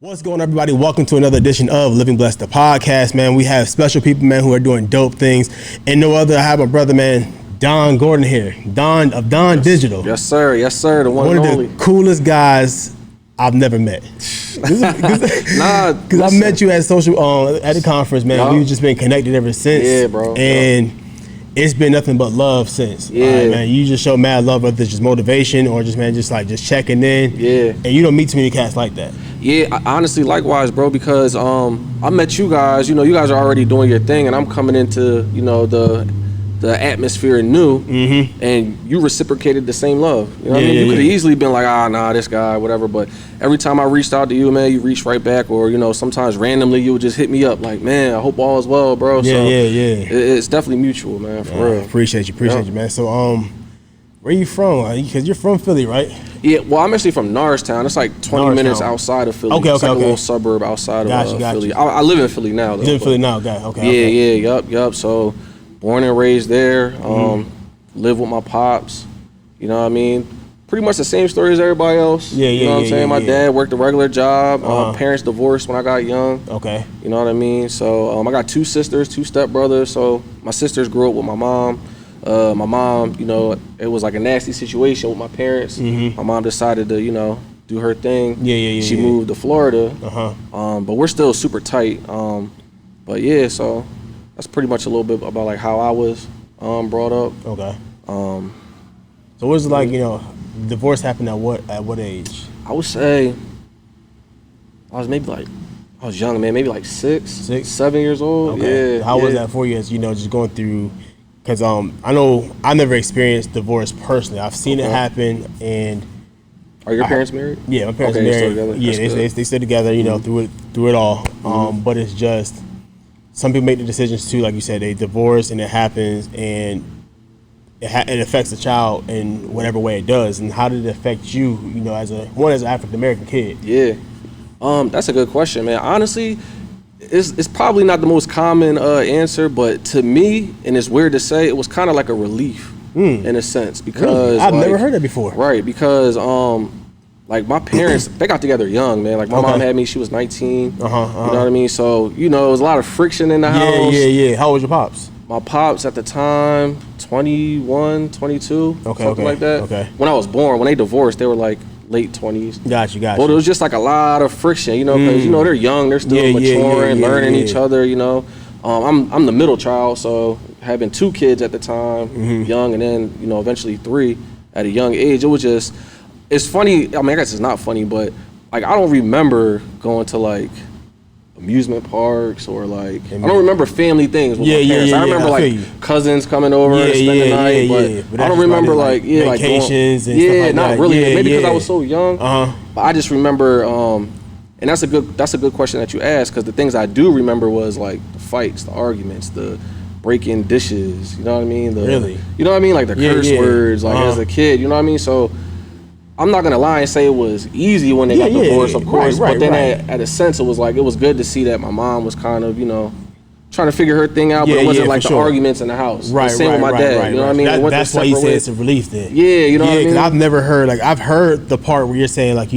What's going on, everybody? Welcome to another edition of Living Blessed, the podcast, man. We have special people, man, who are doing dope things. And no other, I have my brother, man, Don Gordon here. Don of Don Digital. Yes, sir. Yes, sir. The one and only. One of the coolest guys I've never met. Because I met you at social at the conference, man. Yup. We've just been connected ever since. Yeah, bro. And it's been nothing but love since. Yeah, right, man. You just show mad love, whether it's just motivation or just, man, just checking in. Yeah. And you don't meet too many cats like that. Yeah, honestly, likewise, bro, because I met you guys, you guys are already doing your thing, and I'm coming into, the atmosphere new, and you reciprocated the same love. You know what I mean? You could have easily been like, nah, this guy, whatever, but every time I reached out to you, man, you reached right back, or, sometimes randomly you would just hit me up like, man, I hope all is well, bro. Yeah, so yeah. It's definitely mutual, man, for real. Appreciate you, man. So, where you from? Because you're from Philly, right? Yeah, well, I'm actually from Norristown. It's like 20 minutes outside of Philly. Okay, it's like a little suburb outside of Philly. I live in Philly now, though. You live in Philly now, okay. Yup. So, born and raised there. Live with my pops. You know what I mean? Pretty much the same story as everybody else. You know what I'm saying? My dad worked a regular job. Parents divorced when I got young. Okay. You know what I mean? So, I got two sisters, two stepbrothers. So, my sisters grew up with my mom. My mom, it was like a nasty situation with my parents. My mom decided to, do her thing. She moved to Florida. But we're still super tight. But yeah, so that's pretty much a little bit about like how I was brought up. Okay. So what was it like, divorce happened at what age? I would say I was young, man, maybe like 7 years old. Okay. Yeah. How was that for you as, just going through? Because I know I never experienced divorce personally. I've seen it happen. And are your parents married? Yeah, my parents are married. Yeah, they stay together. Through it all. But it's just some people make the decisions too. Like you said, they divorce and it happens, and it affects the child in whatever way it does. And how did it affect you? As an African American kid. Yeah, that's a good question, man. Honestly. It's probably not the most common answer, but to me, and it's weird to say, it was kind of like a relief in a sense, because really? I've never heard that before. Right, because like my parents, they got together young, man. Like my mom had me, she was 19. You know what I mean? So it was a lot of friction in the house. Yeah. How old was your pops? My pops at the time, 21, 22, something like that. Okay. When I was born, when they divorced, they were like late 20s. Got you. But it was just like a lot of friction, because they're young, they're still maturing, learning each other. I'm the middle child, so having two kids at the time, young, and then eventually three at a young age. It was just, it's funny. I mean, I guess it's not funny, but like I don't remember going to like amusement parks or like I don't remember family things with my parents. I remember like cousins coming over and spending the night, but I don't remember like vacations and stuff like not that. really. Maybe because I was so young. But I just remember, and that's a good question that you asked, because the things I do remember was like the fights, the arguments, the breaking dishes. You know what I mean? You know what I mean? Like the curse words, like as a kid. You know what I mean? So. I'm not gonna lie and say it was easy when they got divorced, of course. But then at a sense, it was like it was good to see that my mom was kind of, trying to figure her thing out, but it wasn't like the arguments in the house. Right, same with my dad. You know what I mean? That's why you say it's a relief then. Yeah, you know what I mean? Because I've never heard, like, I've heard the part where you're saying, like,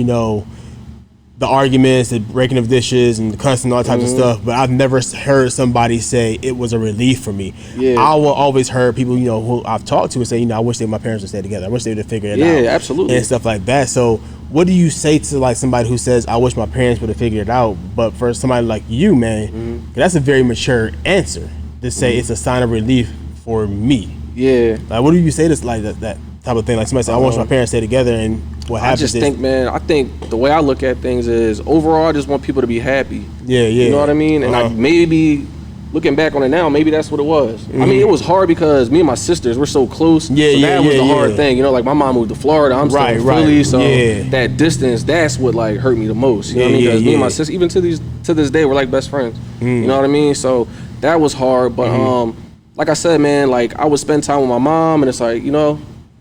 the arguments, the breaking of dishes and the cussing, all types of stuff, but I've never heard somebody say it was a relief for me. Yeah. I will always heard people, who I've talked to and say, I wish my parents would stay together. I wish they would have figured it out. Yeah, absolutely. And stuff like that. So what do you say to like somebody who says, I wish my parents would have figured it out, but for somebody like you, man, that's a very mature answer to say it's a sign of relief for me. Yeah. Like, what do you say to like that type of thing? Like somebody say, I wish my parents stay together, and what happens? I just think, man, I think the way I look at things is overall, I just want people to be happy. Yeah. You know what I mean? And like maybe looking back on it now, maybe that's what it was. I mean, it was hard because me and my sisters were so close. So that was the hard thing. Like my mom moved to Florida, I'm still in Philly, so that distance, that's what like hurt me the most. You know what I mean? Because me and my sister, even to this day, we're like best friends. You know what I mean? So that was hard, but like I said, man, like I would spend time with my mom, and it's like,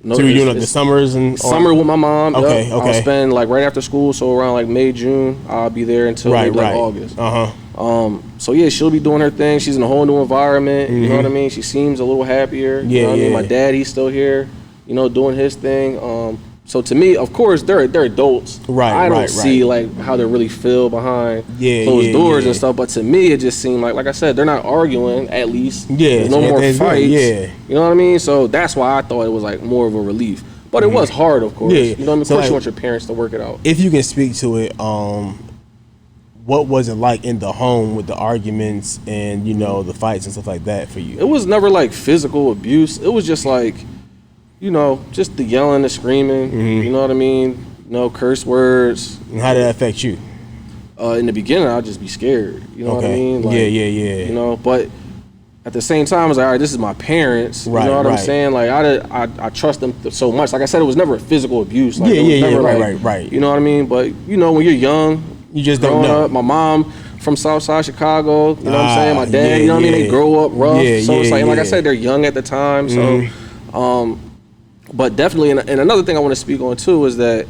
so you're doing like the summers and summer with my mom. Okay. I'll spend like right after school, so around like May, June, I'll be there until like August. So yeah, she'll be doing her thing. She's in a whole new environment. You know what I mean? She seems a little happier. You know what I mean? My dad, he's still here, doing his thing. So to me, of course, they're adults. Right, I don't see like how they really feel behind closed doors and stuff. But to me, it just seemed like I said, they're not arguing. At least, there's no more fights. You know what I mean? So that's why I thought it was like more of a relief. But it was hard, of course. You know what I mean? Of course, you want your parents to work it out. If you can speak to it, what was it like in the home with the arguments and the fights and stuff like that for you? It was never like physical abuse. It was just like, just the yelling, the screaming. You know what I mean? No curse words. And how did that affect you? In the beginning, I'd just be scared. You know what I mean? Like, but at the same time, I was like, all right, this is my parents. You know what I'm saying? Like, I trust them so much. Like I said, it was never physical abuse. Like, right. You know what I mean? But when you're young, you just don't know. Up, my mom from Southside Chicago. You know what I'm saying? My dad. You know what I mean? They grow up rough. So it's like I said, they're young at the time. So, but definitely, and another thing I want to speak on too is that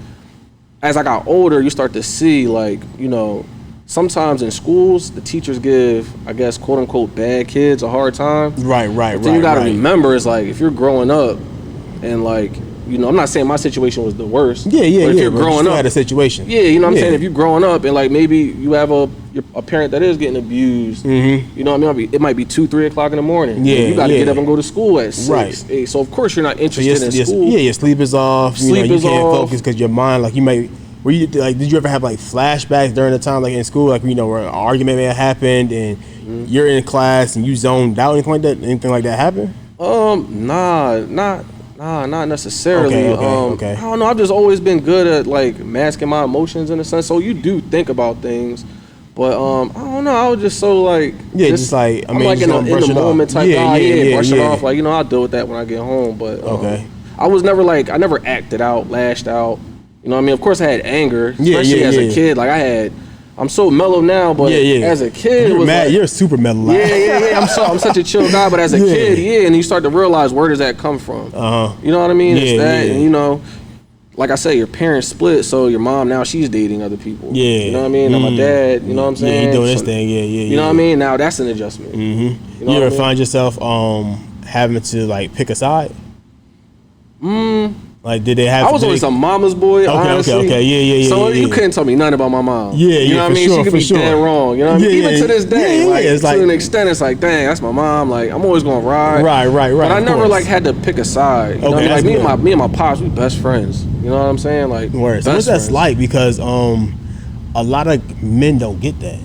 as I got older, you start to see like sometimes in schools, the teachers give, I guess, quote unquote, bad kids a hard time. Right. Then you got to remember, it's like if you're growing up and like, I'm not saying my situation was the worst. But if you're growing up, had a situation. You know what I'm saying? If you're growing up and like maybe you have a parent that is getting abused, you know what I mean? It might be 2-3 o'clock in the morning. You got to get up and go to school at 6. Right. So of course you're not interested in school. Your sleep is off. You can't focus because your mind, like you might. Did you ever have like flashbacks during the time, like in school, like where an argument may have happened and you're in class and you zoned out, anything like that happen? Not necessarily. Okay. I don't know. I've just always been good at like masking my emotions in a sense. So you do think about things, but I don't know. I was just so like I'm like in the moment type guy. Brush it off. Like I'll deal with that when I get home. But I was never I never acted out, lashed out. You know what I mean? Of course I had anger, especially as a kid. Like I'm so mellow now, but as a kid, you're super mellow. I'm such a chill guy, but as a kid, and you start to realize where does that come from? You know what I mean? It's that, and like I say, your parents split, so your mom now she's dating other people. You know what I mean? And my dad, you know what I'm saying? He doing his thing. You know what I mean? Now that's an adjustment. You ever find yourself having to like pick a side? Like, did they have? I was always a mama's boy. Honestly. Okay. So you couldn't tell me nothing about my mom. You know what I mean? She could be dead wrong. You know what I mean? Even to this day, it's to an extent, it's like, dang, that's my mom. Like, I'm always gonna ride. Right. But I never had to pick a side. You know what I mean? Like me and my pops, we best friends. You know what I'm saying? Like, so what's that like? Because a lot of men don't get that.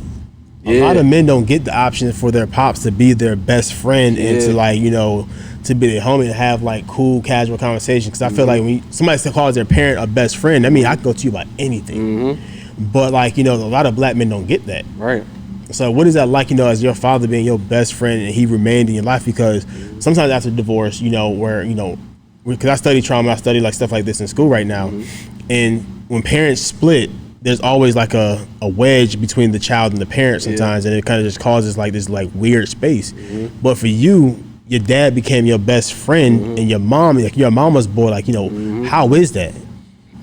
A lot of men don't get the option for their pops to be their best friend and to to be their homie and have like cool, casual conversation. Because I feel like when somebody calls their parent a best friend, I mean, I can go to you about anything. But a lot of black men don't get that. Right. So what is that like, as your father being your best friend and he remained in your life? Because sometimes after divorce, where, because I study trauma, I study like stuff like this in school right now. And when parents split, there's always like a wedge between the child and the parent sometimes. And it kind of just causes like this like weird space. But for you, your dad became your best friend and your mom, like your mama's boy, how is that?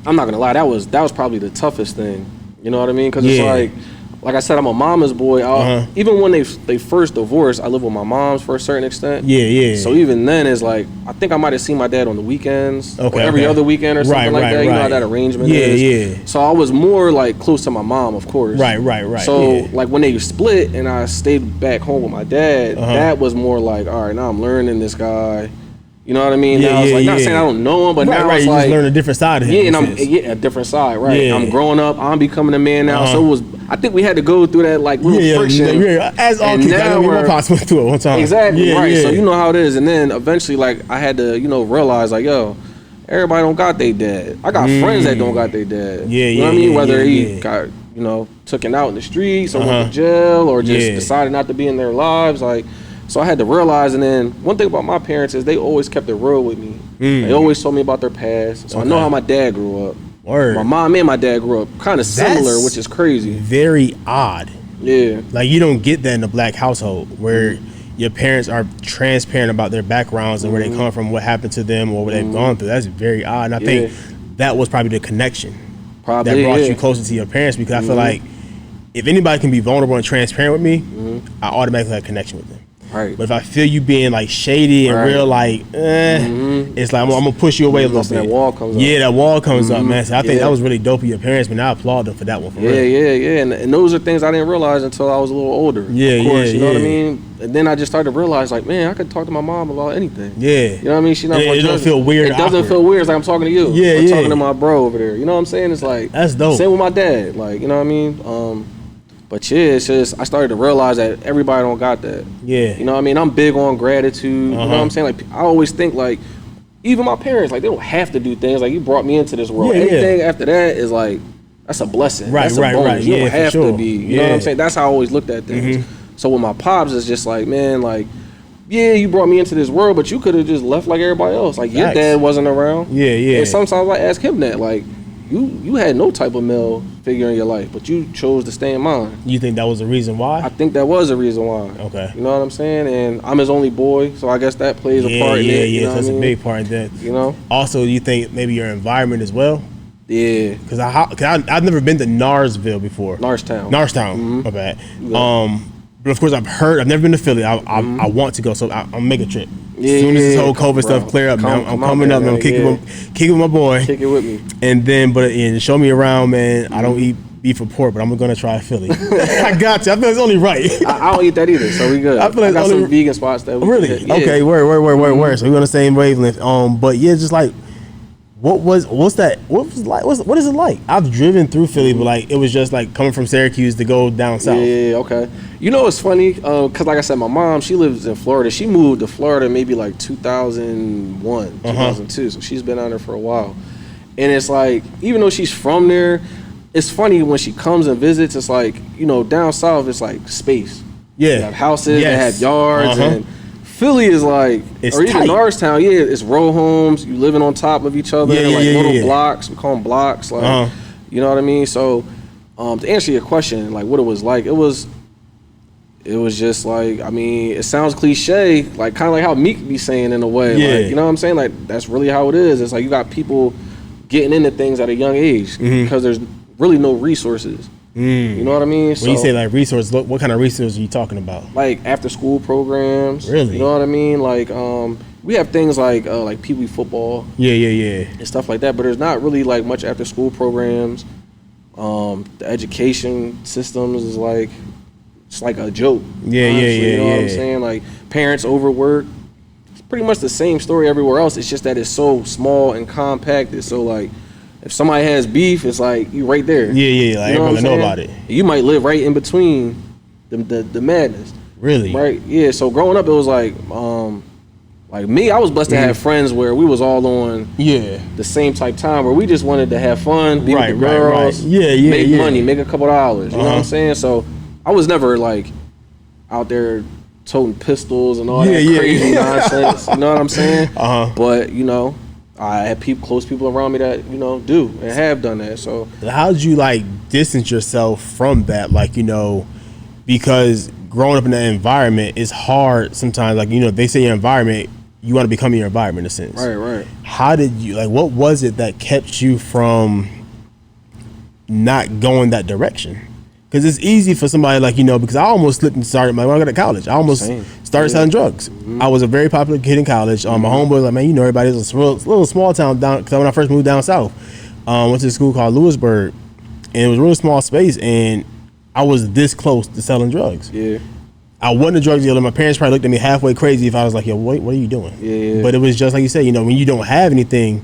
I'm not gonna lie, that was probably the toughest thing. You know what I mean? Because it's like I said, I'm a mama's boy. Even when they first divorced, I lived with my mom's for a certain extent. So even then, it's like I think I might have seen my dad on the weekends, or every other weekend or something like that. You know how that arrangement is. So I was more like close to my mom, of course. Right. So like when they split and I stayed back home with my dad, that was more like, all right, now I'm learning this guy. You know what I mean? Now it's like not saying I don't know him, but now it's you like just learn a different side of him. And a different side, right? I'm growing up. I'm becoming a man now. So it was. I think we had to go through that like little friction. As all kids, my pops went through it one time. Exactly, right. So you know how it is, and then eventually, like I had to, realize like, yo, everybody don't got their dad. I got friends that don't got their dad. You know what I mean? Whether he got taken out in the streets or went to jail or just decided not to be in their lives, like. So I had to realize, and then one thing about my parents is they always kept it real with me. They always told me about their past. So I know how my dad grew up. My mom and my dad grew up kind of similar, which is crazy. Very odd. Yeah. Like you don't get that in a black household where your parents are transparent about their backgrounds and where they come from, what happened to them or what they've gone through. That's very odd. And I think that was probably the connection that brought you closer to your parents, because I feel like if anybody can be vulnerable and transparent with me, I automatically have a connection with them. Right. But if I feel you being like shady and real, like, it's like I'm gonna push you away a little bit. That wall comes up. Yeah, that wall comes up, man. So I think that was really dope of your parents, but now I applaud them for that one. For real. Yeah. And those are things I didn't realize until I was a little older. Yeah, of course, you know what I yeah. mean? And then I just started to realize, like, man, I could talk to my mom about anything. Yeah. You know what I mean? She not it doesn't feel weird. It doesn't feel weird. It's like I'm talking to you. Yeah, I'm talking to my bro over there. You know what I'm saying? It's like that's dope. Same with my dad. Like, you know what I mean? But yeah, it's just I started to realize that everybody don't got that. Yeah. You know what I mean? I'm big on gratitude. You know what I'm saying? Like I always think like even my parents, like they don't have to do things. Like you brought me into this world. Anything after that is like that's a blessing. That's a bonus. You don't have to be. You know what I'm saying? That's how I always looked at things. So with my pops, it's just like, man, like, yeah, you brought me into this world, but you could have just left like everybody else. Like your dad wasn't around. Yeah. And sometimes I ask him that, like, you had no type of male figure in your life, but you chose to stay in mine. You think that was the reason why? I think that was a reason why. Okay. You know what I'm saying? And I'm his only boy, so I guess that plays a part in it. Yeah, you know that's what I a mean? big part in that. You know? Also, you think maybe your environment as well? Yeah. Because I've never been to Norristown before. Norristown. My bad. But of course, I've never been to Philly. I want to go, so I'll make a trip. As soon as this whole COVID stuff clear up, man, I'm coming up, man. I'm kicking with my boy. Kick it with me. And then, show me around, man. I don't eat beef or pork, but I'm gonna try Philly. I got you. I feel it's only right. I don't eat that either, so we good. I feel like I got some vegan spots that we really. Yeah. Okay, word. So we're on the same wavelength. But yeah, just like. What is it like? I've driven through Philly, but like it was just like coming from Syracuse to go down south. Yeah, okay. You know what's funny? Cause like I said, my mom, she lives in Florida. She moved to Florida maybe like 2001, 2002. So she's been out there for a while. And it's like, even though she's from there, it's funny when she comes and visits. It's like, you know, down south, it's like space. Yeah, they have houses, they have yards, and Philly is like, it's or even tight. Norristown, it's row homes. You living on top of each other, little blocks. We call them blocks, like you know what I mean. So, to answer your question, like what it was like, it was just like, I mean, it sounds cliche, like kind of like how Meek be saying in a way, like you know what I'm saying. Like that's really how it is. It's like you got people getting into things at a young age because there's really no resources. You know what I mean? When you say like resources, what kind of resources are you talking about? Like after school programs. Really? You know what I mean? Like we have things like Pee Wee football. Yeah. And stuff like that, but there's not really like much after school programs. The education systems is like it's like a joke. Yeah. You know what I'm saying? Like parents overwork. It's pretty much the same story everywhere else. It's just that it's so small and compact. It's so like if somebody has beef, it's like you right there. Yeah. Like everyone know about it. You might live right in between the madness. Really? Right? Yeah. So growing up, it was like me. I was blessed to have friends where we was all on the same type time where we just wanted to have fun, be with the girls, make money, make a couple dollars. You know what I'm saying? So I was never like out there toting pistols and all that crazy nonsense. You know what I'm saying? But you know. I had close people around me that, you know, do and have done that. So how did you like distance yourself from that? Like, you know, because growing up in that environment is hard sometimes. Like, you know, they say your environment, you want to become your environment in a sense. Right. How did you, like, what was it that kept you from not going that direction? Because it's easy for somebody like, you know, because I almost slipped and started, when I got to college, I almost started selling drugs. I was a very popular kid in college. My homeboy was like, man, you know, everybody's a little small town down, because when I first moved down south, went to a school called Lewisburg, and it was a really small space, and I was this close to selling drugs. Yeah. I wasn't a drug dealer. My parents probably looked at me halfway crazy if I was like, yo, what are you doing? Yeah. But it was just like you said, you know, when you don't have anything,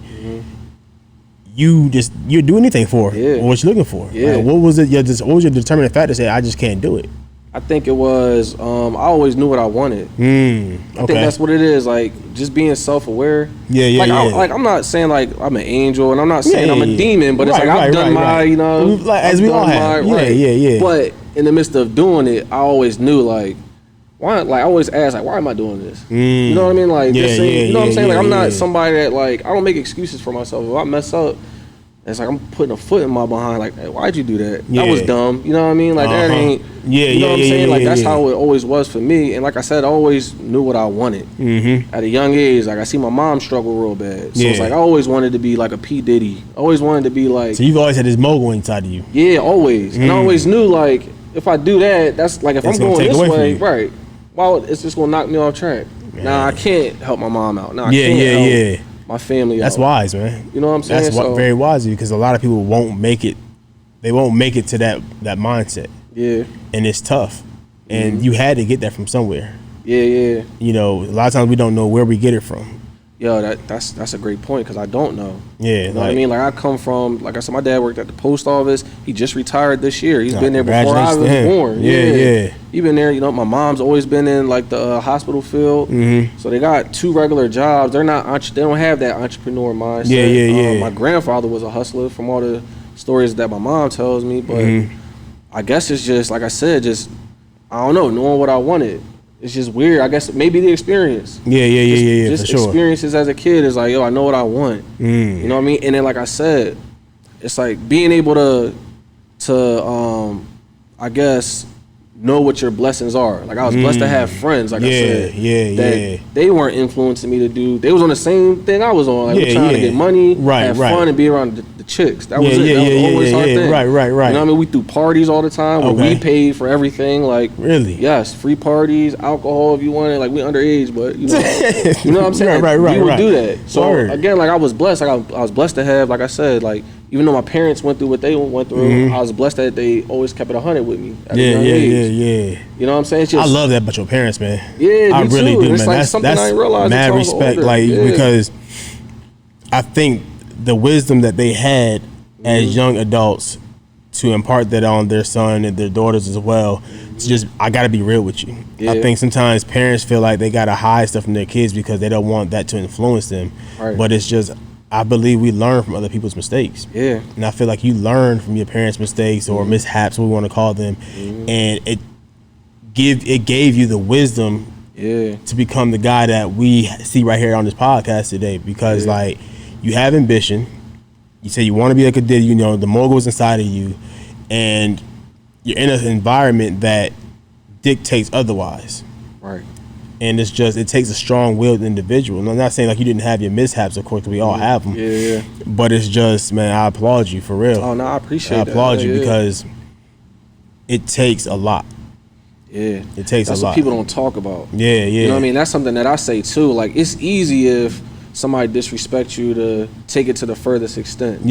you do anything for what you're looking for. Yeah. Like, what was your determining factor to say I just can't do it? I think it was I always knew what I wanted. I think that's what it is. Like just being self-aware. Like I'm not saying like I'm an angel, and I'm not saying I'm a demon, but it's like I've done my, you know, like as we all have. But in the midst of doing it, I always knew like why. Like I always ask like why am I doing this? You know what I mean? Like you know what I'm saying? Like I'm not somebody that like I don't make excuses for myself. If I mess up, it's like I'm putting a foot in my behind. Like, hey, why'd you do that? That was dumb. You know what I mean? Like that ain't. You know what I'm saying? Like that's how it always was for me. And like I said, I always knew what I wanted at a young age. Like I see my mom struggle real bad, so it's like I always wanted to be like a P Diddy. I always wanted to be like. So you've always had this mogul inside of you. Yeah, always. And I always knew like if I do that, that's like if I'm going this way, right? well, it's just gonna knock me off track. Man. Now I can't help my mom out. Now I can't help my family That's out. wise, man. You know what I'm saying? That's very wise, because a lot of people won't make it. They won't make it to that mindset. Yeah. And it's tough. And you had to get that from somewhere. Yeah. You know, a lot of times we don't know where we get it from. Yo, that's a great point, because I don't know. Yeah. You know what I mean? Like, I come from, like I said, my dad worked at the post office. He just retired this year. He's been there before I was born. Yeah. He been there. You know, my mom's always been in like the hospital field. So they got 2 regular jobs. They don't have that entrepreneur mindset. Yeah. My grandfather was a hustler, from all the stories that my mom tells me. But I guess it's just, like I said, just, I don't know, knowing what I wanted. It's just weird. I guess maybe the experience. Yeah. Just for sure. experiences as a kid is like, yo, I know what I want. You know what I mean? And then, like I said, it's like being able to I guess, know what your blessings are. Like, I was blessed to have friends, like I said. That they weren't influencing me to do. They was on the same thing I was on. Like, we're trying to get money, have fun, and be around the chicks. That was it. That was always our thing. Right. You know what I mean? We threw parties all the time where we paid for everything. Like, really? Yes, free parties, alcohol if you wanted. Like, we underage, but you know, you know what I'm saying? Right. We would do that. So again, like, I was blessed. Like, I was blessed to have, like I said, like, even though my parents went through what they went through, I was blessed that they always kept it 100 with me. At a young age. You know what I'm saying? It's just, I love that about your parents, man. Yeah, I really do, it's man. like That's something I didn't realize. Mad respect, because I think the wisdom that they had as young adults to impart that on their son and their daughters as well. It's just, I gotta be real with you. I think sometimes parents feel like they gotta hide stuff from their kids because they don't want that to influence them. But it's just, I believe we learn from other people's mistakes. And I feel like you learn from your parents' mistakes or mishaps, what we want to call them, and it gave you the wisdom to become the guy that we see right here on this podcast today. Because like, you have ambition, you say you want to be like a Diddy, you know, the mogul's inside of you, and you're in an environment that dictates otherwise. And it's just, it takes a strong-willed individual. And I'm not saying like you didn't have your mishaps, of course, we all have them. But it's just, man, I applaud you for real. Oh no, I appreciate that. I applaud you because it takes a lot. It takes That's a lot. what people don't talk about. You know what I mean? That's something that I say too. Like, it's easy if somebody disrespects you to take it to the furthest extent.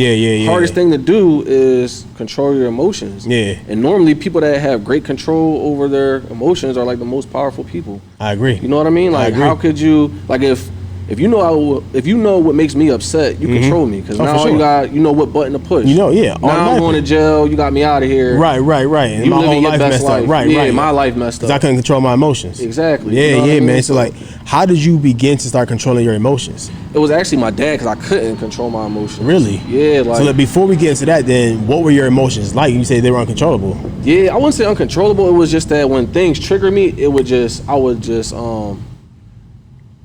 Hardest thing to do is control your emotions. And normally people that have great control over their emotions are like the most powerful people. I agree. You know what I mean? Like, how could you, like, if you know what makes me upset, you control me, because now you know what button to push. You know, now I'm going to jail. You got me out of here. Right. And you my living whole your life best messed life. up. Right. My life messed up. Because I couldn't control my emotions. Exactly. You know what I mean? man. So like, how did you begin to start controlling your emotions? It was actually my dad, because I couldn't control my emotions. Really? Yeah. Like, so like, before we get into that, then what were your emotions like? You say they were uncontrollable. Yeah, I wouldn't say uncontrollable. It was just that when things trigger me, I would just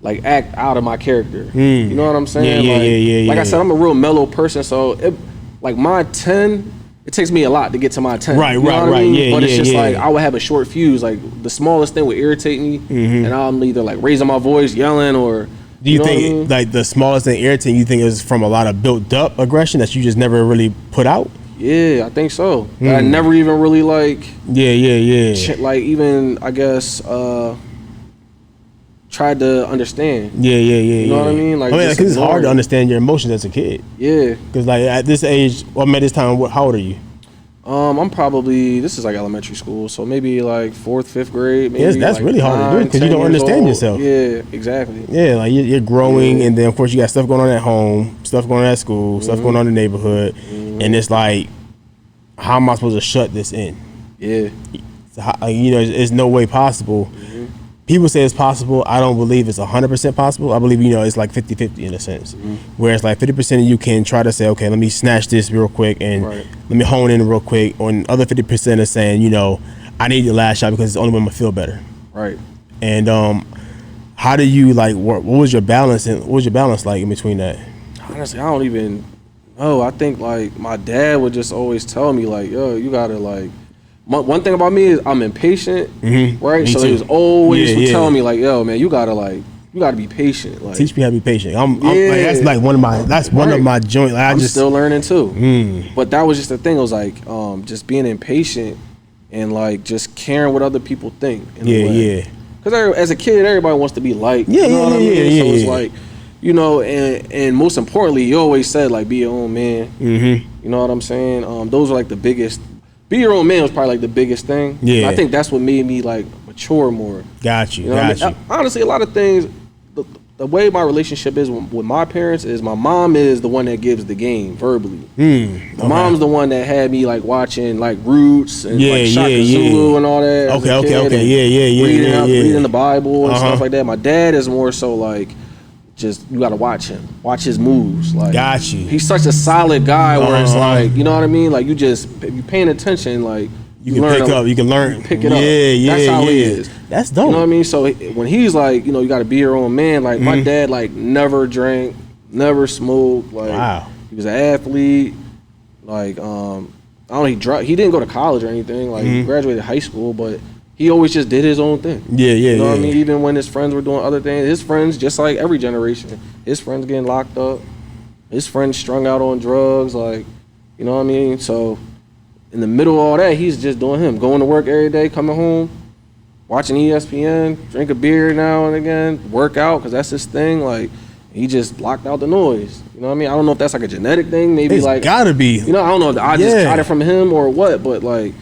like act out of my character. You know what I'm saying? Like I said, I'm a real mellow person, so like my 10, it takes me a lot to get to my 10. Right. But it's just like, I would have a short fuse. Like, the smallest thing would irritate me, and I'm either like raising my voice, yelling, or. Do you think like the smallest thing irritating you think is from a lot of built up aggression that you just never really put out? Yeah, I think so. I never even really like. Like, even, I guess, tried to understand. You know what I mean? Like, because it's hard to understand your emotions as a kid. Because like at this age, at this time, how old are you? I'm probably, this is like elementary school, so maybe like 4th, 5th grade. Maybe that's like really hard to do because you don't understand yourself. Yeah, exactly. Yeah, like you're growing, and then of course you got stuff going on at home, stuff going on at school, stuff going on in the neighborhood, and it's like, how am I supposed to shut this in? So how, you know, it's no way possible. People say it's possible. I don't believe it's 100% possible. I believe, you know, it's like 50-50 in a sense. Where it's like 50% of you can try to say, okay, let me snatch this real quick and let me hone in real quick. Or the other 50% is saying, you know, I need the last shot because it's the only way I'm gonna feel better. And how do you like, what was your balance, and what was your balance like in between that? Honestly, I don't even know. I think like my dad would just always tell me like, yo, you gotta like, one thing about me is I'm impatient, right? So he was always telling me like, yo, man, you gotta be patient. Like, teach me how to be patient. I'm like, that's like one of my joint. Like, I'm still learning too. But that was just the thing. It was like, just being impatient and like just caring what other people think. because as a kid, everybody wants to be liked. Yeah, you know what I mean? Yeah, so it's like, you know, and most importantly, you always said like be your own man. You know what I'm saying? Those are like the biggest. Be your own man was probably like the biggest thing. Yeah, and I think that's what made me like mature more. Got you. You know what I mean? Honestly, a lot of things. The way my relationship is with my parents is my mom is the one that gives the game verbally. My mom's the one that had me like watching like Roots and like Shaka Zulu and all that. Okay. Reading the Bible and stuff like that. My dad is more so like, just you gotta watch him, watch his moves. Like, got you. He's such a solid guy where it's like, you know what I mean? Like you just, if you paying attention, like you can pick up, you can learn. Pick it up. That's how he is. That's dope. You know what I mean? So when he's like, you know, you got to be your own man. Like my dad, like never drank, never smoked. Like he was an athlete. Like I don't know, he didn't go to college or anything. Like he graduated high school, but he always just did his own thing. You know what I mean? Even when his friends were doing other things, his friends, just like every generation, his friends getting locked up, his friends strung out on drugs. Like, you know what I mean? So in the middle of all that, he's just doing him, going to work every day, coming home, watching ESPN, drink a beer now and again, work out, because that's his thing. Like, he just blocked out the noise. You know what I mean? I don't know if that's like a genetic thing. Maybe it's like, gotta be. You know, I don't know if I just got it from him or what, but like,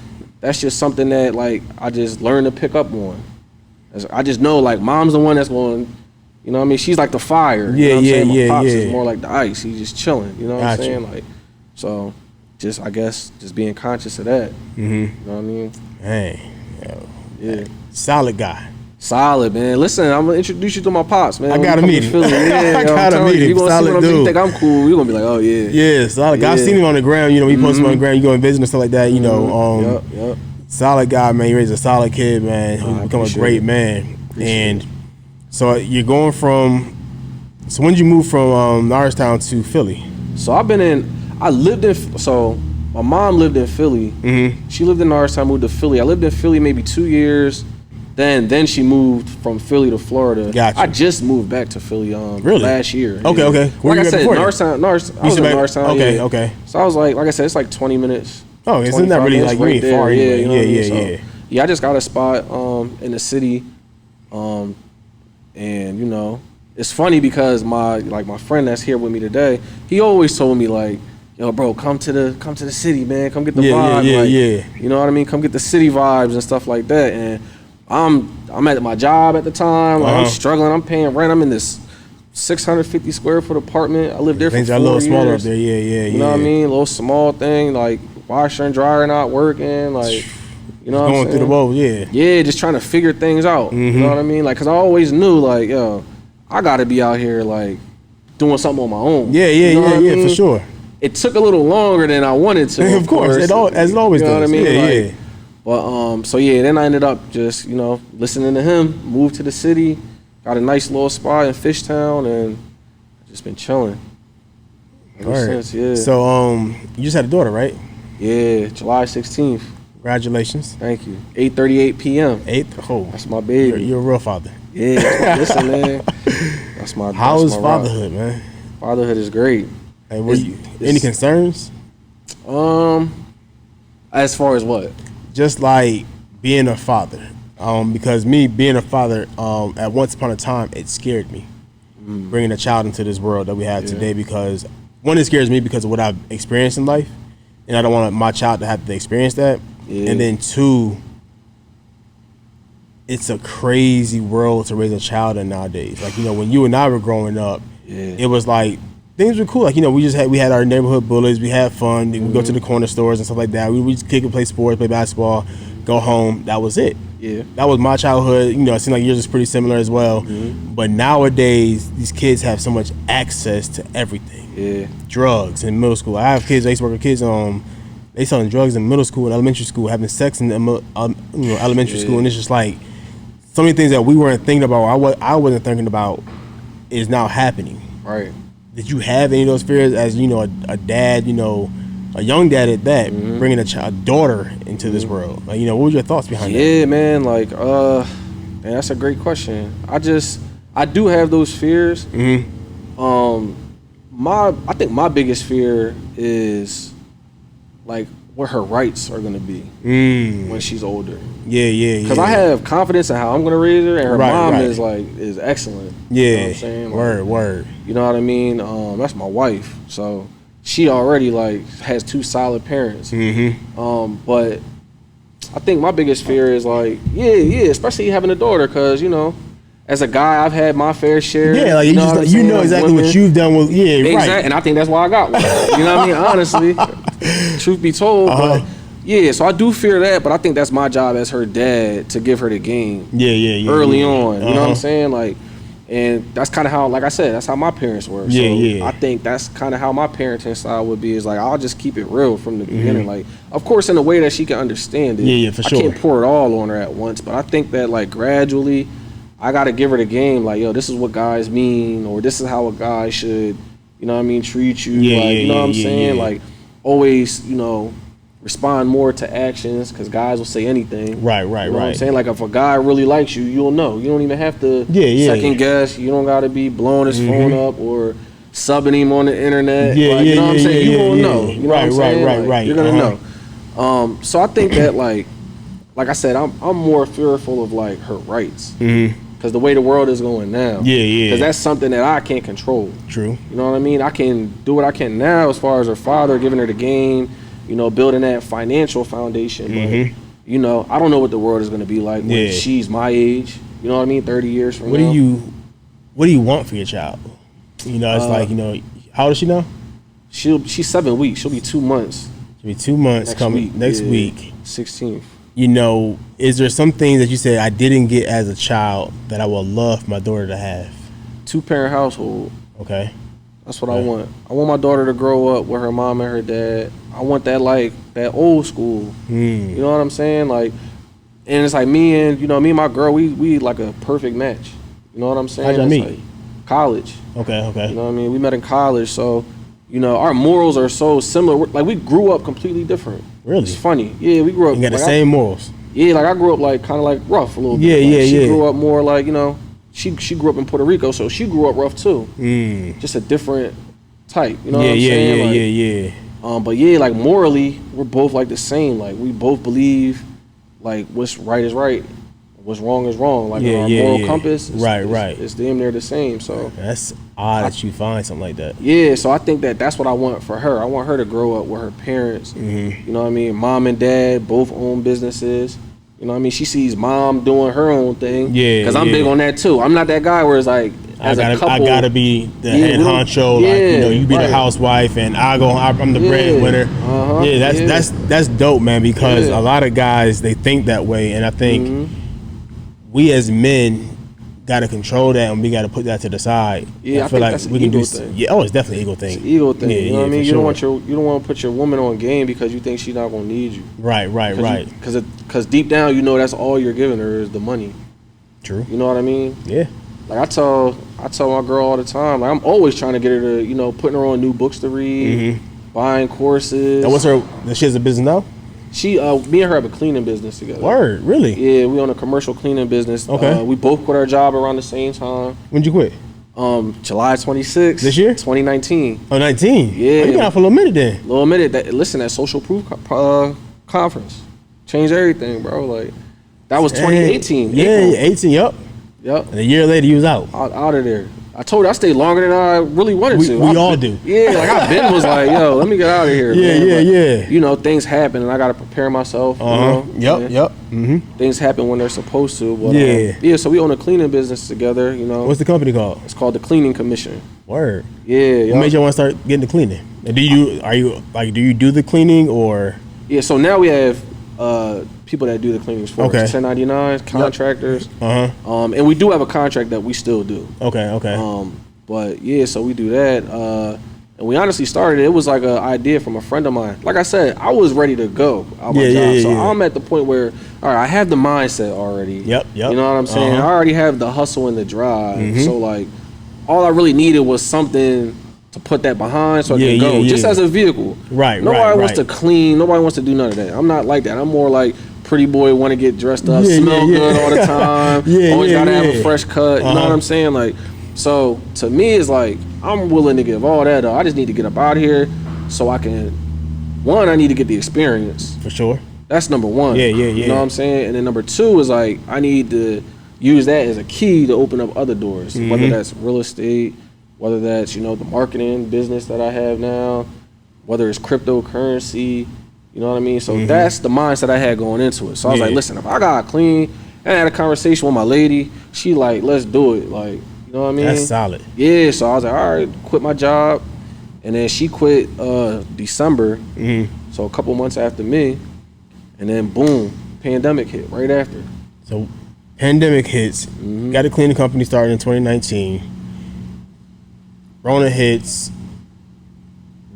that's just something that like I just learned to pick up on. I just know like mom's the one that's going, you know what I mean? She's like the fire. You know what I'm saying? My pops is more like the ice. He's just chilling. You know what I'm saying? Like, so just, I guess, just being conscious of that. You know what I mean? Hey, yeah. Solid guy. Solid, man. Listen, I'm gonna introduce you to my pops, man. I gotta meet him. I gotta meet him. You gonna see what you think I'm cool. You gonna be like, oh yeah. Yeah, solid guy. I've seen him on the ground. You know, he posts him on the ground. You go in business and stuff like that. You know, solid guy, man. He raised a solid kid, man. Who's become a great man. And so you're going from. So when did you move from Norristown to Philly? So my mom lived in Philly. She lived in Norristown, moved to Philly. I lived in Philly maybe 2 years. Then she moved from Philly to Florida. Gotcha. I just moved back to Philly last year. Okay. Like I said, Norristown. I was in Norristown. Okay. So I was like I said, it's like 20 minutes. Oh, it's not really like right really far. Yeah, you know yeah. I just got a spot in the city, and you know, it's funny because my friend that's here with me today, he always told me like, yo, bro, come to the city, man. Come get the vibe. You know what I mean? Come get the city vibes and stuff like that. And I'm at my job at the time. Like, I'm struggling. I'm paying rent. I'm in this 650 square foot apartment. I lived there for 4 years. A little smaller up there. You know what I mean? A little small thing, like washer and dryer not working. Like, you know what I'm saying? Going through the boat, Yeah, just trying to figure things out. You know what I mean? Like, cause I always knew, like, yo, I gotta be out here, like, doing something on my own. Yeah, for sure. It took a little longer than I wanted to. Of course, as it always does. You know what I mean? Yeah. But so yeah, then I ended up just, you know, listening to him, moved to the city, got a nice little spot in Fishtown, and just been chilling ever since. Yeah. So you just had a daughter, right? Yeah, July 16th. Congratulations. Thank you. 8:38 p.m. That's my baby. You're a real father. Yeah. Listen, man. How is fatherhood, man? Fatherhood is great. Hey, any concerns? As far as what? Just like being a father, because me being a father, at once upon a time, it scared me, bringing a child into this world that we have today. Because one, it scares me because of what I've experienced in life, and I don't want my child to have to experience that. And then two, it's a crazy world to raise a child in nowadays. Like, you know, when you and I were growing up, it was like things were cool. Like, you know, we had our neighborhood bullies. We had fun. We go to the corner stores and stuff like that. We just kick and play sports, play basketball, go home. That was it. Yeah. That was my childhood. You know, it seemed like yours is pretty similar as well. But nowadays, these kids have so much access to everything. Yeah. Drugs in middle school. I have kids. I used to work with kids. They selling drugs in middle school and elementary school, having sex in elementary school, and it's just like so many things that we weren't thinking about. I wasn't thinking about is now happening. Right. Did you have any of those fears as, you know, a dad, you know, a young dad at that, bringing a daughter into this world? Like, you know, what were your thoughts behind that? Yeah, man, like, man, that's a great question. I do have those fears. I think my biggest fear is, like, what her rights are going to be when she's older. Yeah. Because I have confidence in how I'm going to raise her, and her mom is excellent. Yeah. You know what I'm saying? Like, Word. You know what I mean? That's my wife. So she already like has 2 solid parents. But I think my biggest fear is like, especially having a daughter, because, you know, as a guy, I've had my fair share. Yeah, like you know exactly what you've done with, right. And I think that's why I got one. You know what I mean? Honestly, truth be told, but so I do fear that, but I think that's my job as her dad to give her the game. Early on. You know what I'm saying? Like, and that's kind of how, like I said, that's how my parents were. I think that's kind of how my parenting style would be. Is like, I'll just keep it real from the beginning. Like, of course, in a way that she can understand it. For sure. I can't pour it all on her at once, but I think that like gradually, I got to give her the game. Like, yo, this is what guys mean, or this is how a guy should, you know what I mean, treat you. You know what I'm saying? Like, always, you know, respond more to actions, because guys will say anything. Right. You know what I'm saying? Like, if a guy really likes you, you'll know. You don't even have to second guess. You don't got to be blowing his phone up or subbing him on the internet. You know what I'm saying? You won't know. You know what I'm saying? Like, you're going to know. So I think that, like I said, I'm more fearful of, like, her rights. Because the way the world is going now. Because that's something that I can't control. True. You know what I mean? I can do what I can now as far as her father, giving her the game, you know, building that financial foundation. But, you know, I don't know what the world is going to be like when she's my age. You know what I mean? 30 years from now. What do you want for your child? You know, it's like, you know, how old is she now? She's 7 weeks. She'll be 2 months. She'll be 2 months next week. 16th. You know, is there some things that you said I didn't get as a child that I would love my daughter to have? 2-parent household. Okay. That's what I want. I want my daughter to grow up with her mom and her dad. I want that, like, that old school. You know what I'm saying? Like, and it's like me and my girl, we like a perfect match. You know what I'm saying? How'd y'all meet? Like college. Okay. You know what I mean? We met in college, so, you know, our morals are so similar. Like, we grew up completely different. Really? It's funny. Yeah, we grew up. You got the same morals. Yeah, like I grew up like kind of like rough a little bit. Like, she grew up more like, you know, she grew up in Puerto Rico, so she grew up rough too. Just a different type. You know what I'm saying? But yeah, like morally, we're both like the same. Like, we both believe like what's right is right, what's wrong is wrong. Like, our moral compass is it's damn near the same. So that's odd that you find something like that. Yeah, so I think that that's what I want for her. I want her to grow up with her parents. You know what I mean? Mom and dad both own businesses. You know what I mean? She sees mom doing her own thing. Because I'm big on that too. I'm not that guy where it's like, I gotta be the head honcho. Like, you know, you be the housewife and I'm the breadwinner. That's dope, man. Because a lot of guys, they think that way, and I think we as men gotta control that, and we gotta put that to the side. I feel like we can do thing. It's definitely an ego thing. It's an ego thing. You know what I mean? You don't want to put your woman on game because you think she's not gonna need you. Right. Because deep down, you know that's all you're giving her is the money. True. You know what I mean? Yeah. Like I tell my girl all the time. Like, I'm always trying to get her to, you know, putting her on new books to read, buying courses. And she has a business now? Me and her have a cleaning business together. Word, really? Yeah, we own a commercial cleaning business. Okay. We both quit our job around the same time. When'd you quit? July 26th. This year? 2019. Oh, 19? Yeah. Oh, you been out for a little minute then. That Social Proof conference changed everything, bro. Like, that was 2018. Yeah, 18, yep. And a year later, you was out of there. I told her I stayed longer than I really wanted to. We all do. Yeah, like I been was like, yo, let me get out of here. Yeah. You know, things happen, and I got to prepare myself. You know? Yep. Things happen when they're supposed to. But, so we own a cleaning business together. You know, what's the company called? It's called the Cleaning Commission. Word. Yeah. What made you want to start getting the cleaning? And do you do the cleaning or? Yeah. So now we have people that do the cleanings for us. 1099s, contractors. And we do have a contract that we still do. Okay. But yeah, so we do that. And we honestly started, it was like an idea from a friend of mine. Like I said, I was ready to go out my job. So I'm at the point where, all right, I have the mindset already. Yep. You know what I'm saying? I already have the hustle and the drive. So like, all I really needed was something to put that behind so I can go. Just as a vehicle. Nobody wants to clean. Nobody wants to do none of that. I'm not like that. I'm more like pretty boy, want to get dressed up, smell good all the time. Always got to have a fresh cut. You know what I'm saying? Like, so to me, it's like, I'm willing to give all that up. I just need to get up out of here so I can one, I need to get the experience. For sure. That's number one. Yeah. You know what I'm saying? And then number two is like, I need to use that as a key to open up other doors, whether that's real estate, whether that's, you know, the marketing business that I have now, whether it's cryptocurrency, you know what I mean? So that's the mindset I had going into it. So I was like, listen, if I got clean, and I had a conversation with my lady, she like, let's do it. Like, you know what I mean? That's solid. Yeah, so I was like, all right, quit my job. And then she quit December, so a couple months after me. And then boom, pandemic hit right after. So pandemic hits, got a cleaning company started in 2019. Rona hits.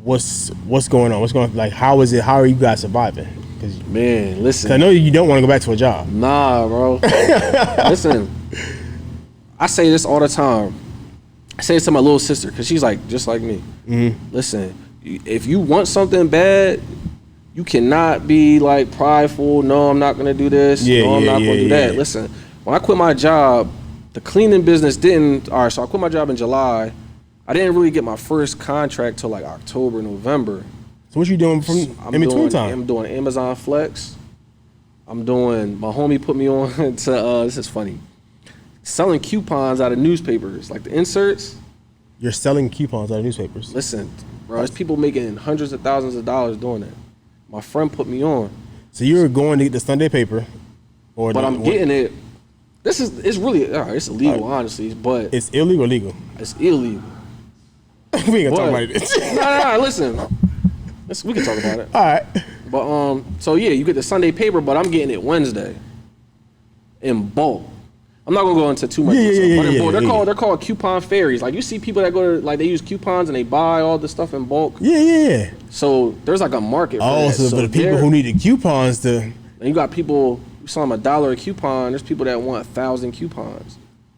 What's going on? What's going on? Like, how is it? How are you guys surviving? Man, listen. I know you don't want to go back to a job. Nah, bro. Listen, I say this all the time. I say it to my little sister because she's like just like me. Listen, if you want something bad, you cannot be like prideful. No, I'm not gonna do this. No, I'm not gonna do that. Listen, when I quit my job, the cleaning business didn't. All right, so I quit my job in July. I didn't really get my first contract till like October, November. So what you doing from in between time? I'm doing Amazon Flex. I'm doing, my homie put me on to, this is funny, selling coupons out of newspapers, like the inserts. You're selling coupons out of newspapers? Listen, bro, there's people making hundreds of thousands of dollars doing that. My friend put me on. So you were going to get the Sunday paper? But I'm getting it. It's really, it's illegal, honestly, but. It's illegal or legal? It's illegal. We ain't gonna talk about it. No, listen. We can talk about it. All right. But so yeah, you get the Sunday paper, but I'm getting it Wednesday in bulk. I'm not gonna go into too much detail, but in bulk. They're called coupon fairies. Like, you see people that go to, like, they use coupons and they buy all the stuff in bulk. Yeah. So there's like a market for that. So the people who need the coupons to. And you got people who sell them $1 a coupon. There's people that want 1,000 coupons.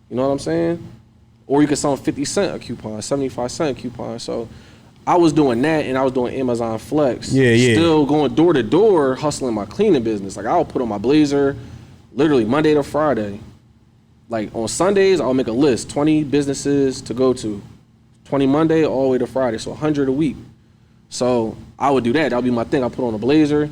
You know what I'm saying? Or you can sell them 50 cents a coupon, 75 cents a coupon. So I was doing that, and I was doing Amazon Flex. Yeah. Still going door to door, hustling my cleaning business. Like, I'll put on my blazer, literally Monday to Friday. Like, on Sundays, I'll make a list, 20 businesses to go to, 20 Monday all the way to Friday, so 100 a week. So I would do that. That would be my thing. I put on a blazer.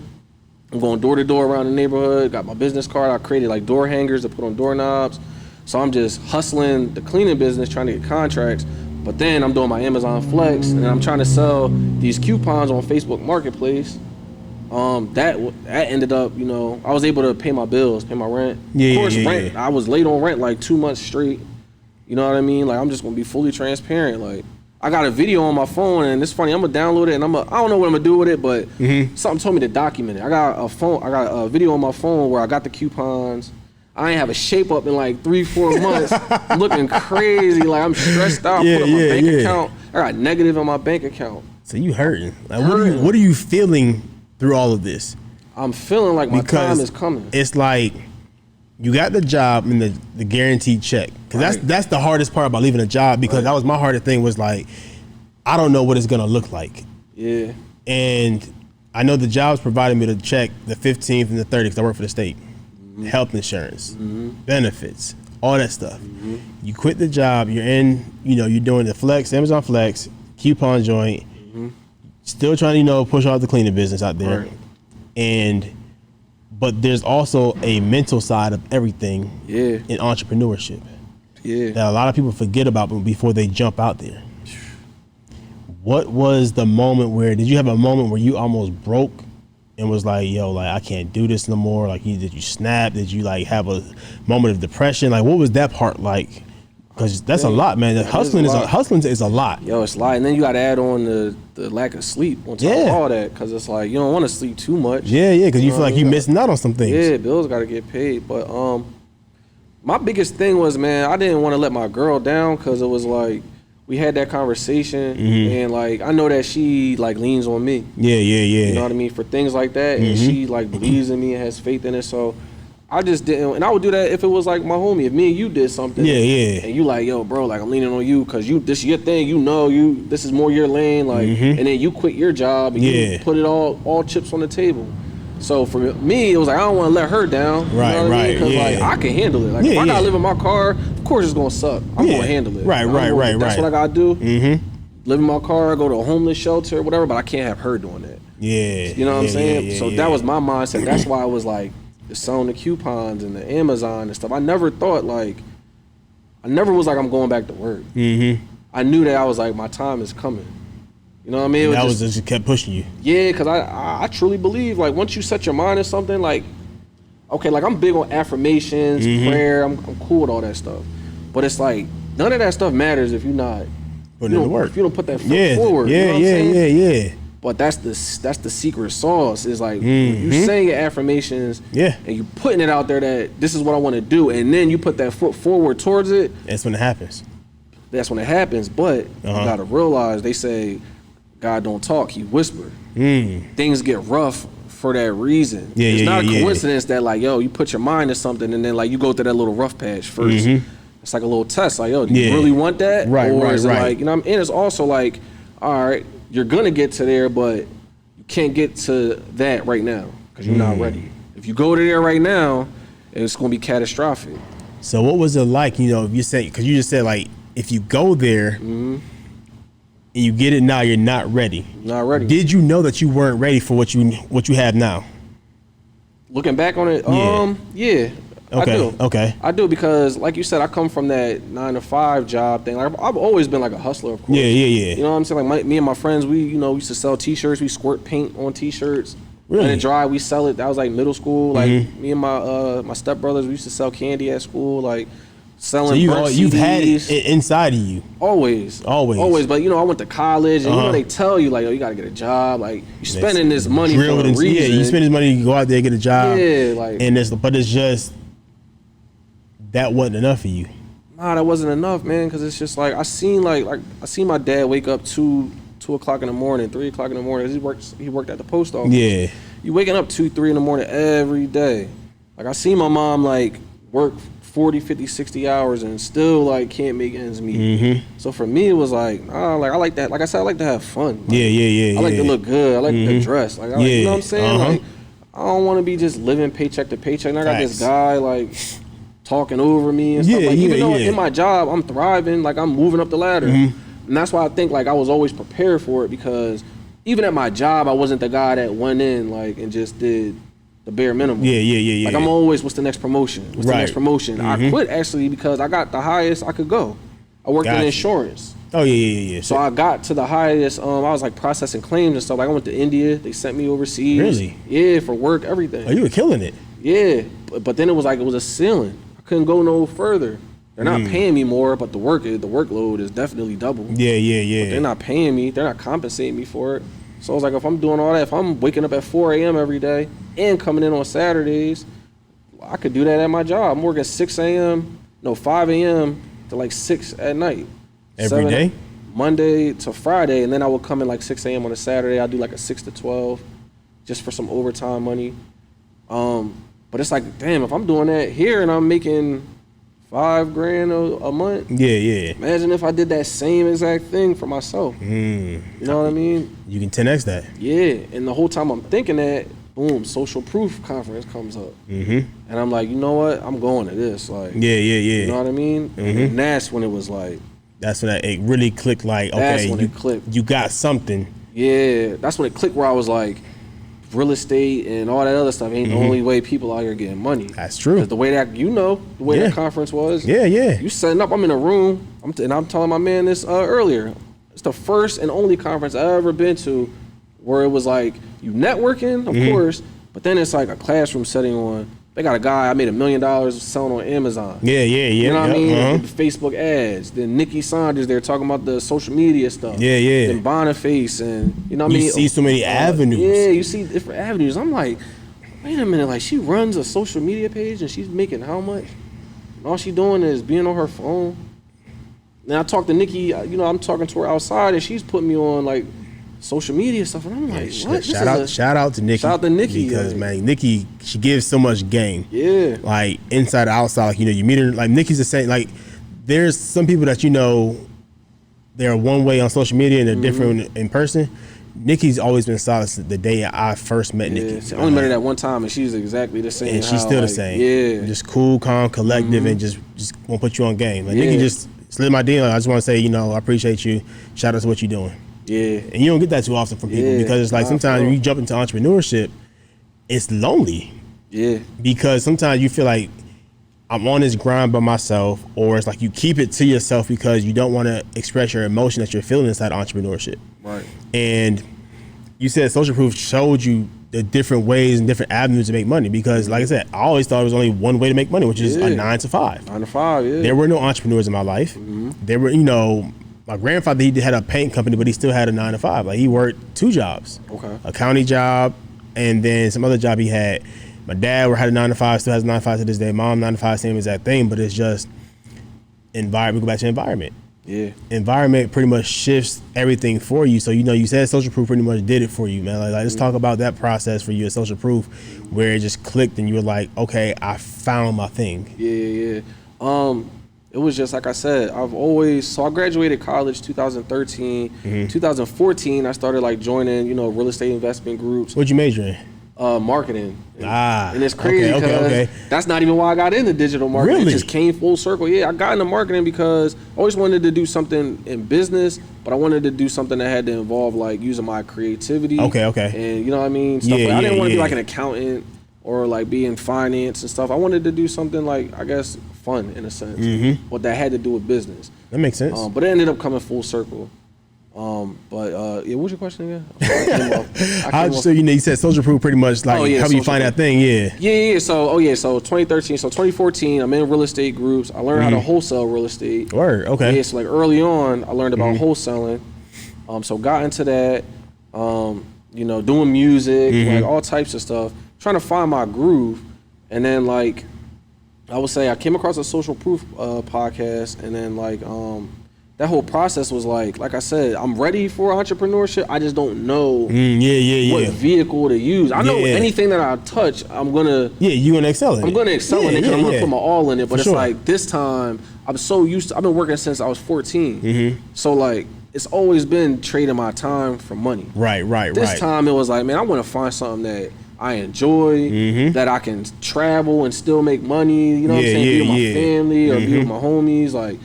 I'm going door to door around the neighborhood. Got my business card. I created like door hangers to put on doorknobs. So I'm just hustling the cleaning business, trying to get contracts. But then I'm doing my Amazon Flex, and I'm trying to sell these coupons on Facebook Marketplace. That ended up, you know, I was able to pay my bills, pay my rent. Of course, rent. I was late on rent like 2 months straight. You know what I mean? Like, I'm just gonna be fully transparent. Like, I got a video on my phone, and it's funny. I'm gonna download it, and I don't know what I'm gonna do with it, but something told me to document it. I got a video on my phone where I got the coupons. I ain't have a shape up in like 3-4 months, looking crazy. Like, I'm stressed out. Put up my bank account. I got negative on my bank account. So you hurting? Like, what are you feeling through all of this? I'm feeling like my time is coming. It's like you got the job and the guaranteed check, because that's the hardest part about leaving a job, because that was my hardest thing, was like, I don't know what it's gonna look like. Yeah. And I know the job's provided me the check the 15th and the 30th, because I work for the state. Health insurance, benefits, all that stuff. You quit the job, you're in, you're doing the Flex, Amazon Flex, coupon joint, still trying to, push out the cleaning business out there. But there's also a mental side of everything in entrepreneurship that a lot of people forget about before they jump out there. What was the moment did you have a moment where you almost broke and was like, yo, like, I can't do this no more? Like, did you snap? Did you like have a moment of depression? Like, what was that part like? Because that's a lot, man. Hustling is a lot. Yo, it's a lot. And then you got to add on the lack of sleep on top of all that, because it's like, you don't want to sleep too much. Yeah, because you feel like you're missing out on some things. Yeah, bills got to get paid. But my biggest thing was, man, I didn't want to let my girl down, because it was like, we had that conversation, and like, I know that she like leans on me. Yeah. You know what I mean? For things like that, and she like believes in me and has faith in it. So I just didn't, and I would do that if it was like my homie. If me and you did something, and you like, yo, bro, like, I'm leaning on you because this your thing. This is more your lane, like, and then you quit your job and you put it all chips on the table. So for me, it was like, I don't want to let her down. You know what I mean? Because like, I can handle it. Like, if I gotta live in my car, of course it's gonna suck. I'm gonna handle it. Right. That's what I gotta do. Live in my car, go to a homeless shelter, whatever. But I can't have her doing that. Yeah. You know what I'm saying? Yeah, so that was my mindset. That's why I was like selling the coupons and the Amazon and stuff. I never thought like, I never was like, I'm going back to work. Mm-hmm. I knew that I was like, my time is coming. You know what I mean? That was just kept pushing you. Yeah, because I truly believe like once you set your mind to something, like, okay, like I'm big on affirmations, prayer, I'm cool with all that stuff. But it's like, none of that stuff matters if you're not putting in the work. If you don't put that foot forward. You know what I'm saying? Yeah. But that's the secret sauce is like when you saying your affirmations and you putting it out there that this is what I want to do, and then you put that foot forward towards it. That's when it happens. That's when it happens. But you gotta realize they say God don't talk, he whisper. Things get rough for that reason. It's not a coincidence that like, yo, you put your mind to something and then like you go through that little rough patch first. It's like a little test, like, yo, do you really want that? Right, or is it right. like, you know what I mean? And it's also like, all right, you're gonna get to there, but you can't get to that right now because you're not ready. If you go to there right now, it's gonna be catastrophic. So what was it like, you know, if you say, because you just said like, if you go there and you get it now, you're not ready. Not ready. Did you know that you weren't ready for what you have now? Looking back on it, yeah. Okay. I do because, like you said, I come from that 9-to-5 job thing. Like I've always been like a hustler, of course. Yeah. You know what I'm saying? Like me and my friends, we used to sell T-shirts. We squirt paint on T-shirts. Really? Let it dry. We sell it. That was like middle school. Like me and my stepbrothers, we used to sell candy at school. Like selling. So you've had it inside of you. Always. But you know, I went to college, and you know they tell you like, yo, you got to get a job. Like you're spending this money for a reason. Yeah, you spend this money to go out there and get a job. Yeah, like, and it's just that wasn't enough for you. Nah, that wasn't enough, man. Because it's just like I seen my dad wake up 2 o'clock in the morning, 3 o'clock in the morning. He worked at the post office. Yeah, you waking up 2, 3 in the morning every day. Like I seen my mom like work 40, 50, 60 hours and still like can't make ends meet. So for me it was like, like I like that. Like I said, I like to have fun. Like, I like to look good. I like to dress. Like you know what I'm saying? Like I don't want to be just living paycheck to paycheck. And I got this guy like talking over me and stuff. Like even though in my job I'm thriving, like I'm moving up the ladder. And that's why I think like I was always prepared for it, because even at my job I wasn't the guy that went in like and just did the bare minimum. Like I'm always, what's the next promotion? What's the next promotion? I quit actually because I got the highest I could go. I worked in insurance. Oh yeah. So I got to the highest. I was like processing claims and stuff. Like I went to India. They sent me overseas. Really? Yeah, for work, everything. Oh, you were killing it. Yeah, but then it was like it was a ceiling. I couldn't go no further. They're not paying me more, but the workload is definitely double. Yeah. But they're not paying me. They're not compensating me for it. So I was like, if I'm doing all that, if I'm waking up at 4 a.m. every day and coming in on Saturdays, I could do that at my job. I'm working 5 a.m. to like 6 at night. Every day? Monday to Friday, and then I would come in like 6 a.m. on a Saturday. I'd do like a 6 to 12 just for some overtime money. But it's like, damn, if I'm doing that here and I'm making $5,000 a month. Yeah. Imagine if I did that same exact thing for myself. You know what I mean? You can 10x that. Yeah, and the whole time I'm thinking that, boom, Social Proof conference comes up. And I'm like, you know what? I'm going to this. Like, yeah. You know what I mean? And that's when it was like. That's when it really clicked. Like, okay, it clicked. You got something. Yeah, that's when it clicked. Where I was like, real estate and all that other stuff ain't the only way people out here getting money. That's true. 'Cause the way that that conference was. Yeah. You setting up. I'm in a room. And I'm telling my man this earlier. It's the first and only conference I've ever been to where it was like you networking, of course, but then it's like a classroom setting on. They got a guy I made $1 million selling on Amazon. Yeah. You know what I mean? The Facebook ads. Then Nikki Saunders, they're talking about the social media stuff. Yeah. Then Boniface, and you know what I mean? You see so many avenues. Yeah, you see different avenues. I'm like, wait a minute, like she runs a social media page and she's making how much? And all she doing is being on her phone. And I talked to Nikki, you know, I'm talking to her outside and she's putting me on like social media stuff, and I'm like, what? Shout out to Nikki. Shout out to Nikki. Because, man, Nikki, she gives so much game. Yeah. Like, inside and outside. Like, you know, you meet her, like, Nikki's the same. Like, there's some people that, you know, they're one way on social media and they're different in person. Nikki's always been solid since the day I first met Nikki. I only met her that one time, and she's exactly the same. And she's still the same. Yeah. Just cool, calm, collective, and just won't put you on game. Like, Nikki just slid my DM. I just want to say, you know, I appreciate you. Shout out to what you're doing. Yeah. And you don't get that too often from people because it's like sometimes when you jump into entrepreneurship, it's lonely. Yeah. Because sometimes you feel like I'm on this grind by myself, or it's like you keep it to yourself because you don't want to express your emotion that you're feeling inside entrepreneurship. Right. And you said Social Proof showed you the different ways and different avenues to make money because, like I said, I always thought it was only one way to make money, which is a 9 to 5. 9 to 5, yeah. There were no entrepreneurs in my life. There were, my grandfather, he had a paint company, but he still had a 9 to 5. Like he worked 2 jobs. Okay. A county job and then some other job he had. My dad had a 9 to 5, still has a 9 to 5 to this day. Mom, 9 to 5, same exact thing, but it's just environment. We go back to environment. Yeah. Environment pretty much shifts everything for you. So, you said Social Proof pretty much did it for you, man. Like let's talk about that process for you at Social Proof where it just clicked and you were like, okay, I found my thing. Yeah. It was just like I said, I graduated college 2013. 2014, I started joining, real estate investment groups. What'd you major in? Marketing. And it's crazy because that's not even why I got into digital marketing. Really? It just came full circle. Yeah, I got into marketing because I always wanted to do something in business, but I wanted to do something that had to involve using my creativity. Okay. And you know what I mean? Stuff I didn't want to be an accountant or be in finance and stuff. I wanted to do something I guess fun in a sense, but that had to do with business. That makes sense. But it ended up coming full circle. What was your question again? So you said Social Proof pretty much help you find that thing, Yeah. So 2013, so 2014, I'm in real estate groups. I learned how to wholesale real estate. Word, okay. Yeah, so early on, I learned about wholesaling. So got into that. Doing music, all types of stuff, trying to find my groove, and then I would say I came across a Social Proof podcast, and then that whole process was like I said, I'm ready for entrepreneurship. I just don't know what vehicle to use. I know anything that I touch, I'm gonna you're gonna excel in it. I'm gonna excel in it because I'm gonna put my all in it. But it's this time I'm so used to. I've been working since I was 14. So it's always been trading my time for money. Right. This time it was man, I want to find something that I enjoy, that I can travel and still make money. You know what I'm saying? Be with my family or be with my homies.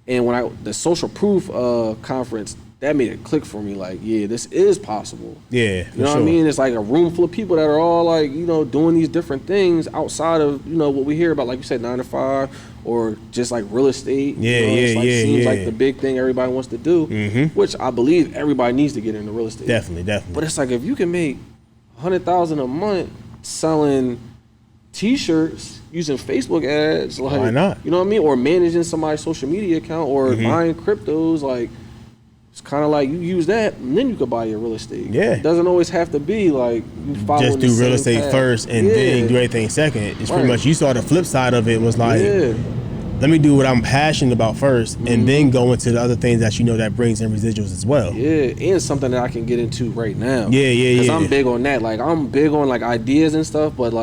And when the Social Proof conference, that made it click for me. This is possible. Yeah, you know what I mean? It's a room full of people that are all doing these different things outside of what we hear about, like you said, 9 to 5 or just real estate. Seems like the big thing everybody wants to do, which I believe everybody needs to get into real estate. Definitely. But it's if you can make $100,000 a month selling T-shirts using Facebook ads, why not? You know what I mean? Or managing somebody's social media account or buying cryptos, it's kind of you use that and then you could buy your real estate. Yeah. It doesn't always have to be you follow just do real estate path first and then do everything second. It's pretty much, you saw the flip side of it was let me do what I'm passionate about first and then go into the other things that that brings in residuals as well. Yeah, and something that I can get into right now. Because I'm big on that. I'm big on ideas and stuff, but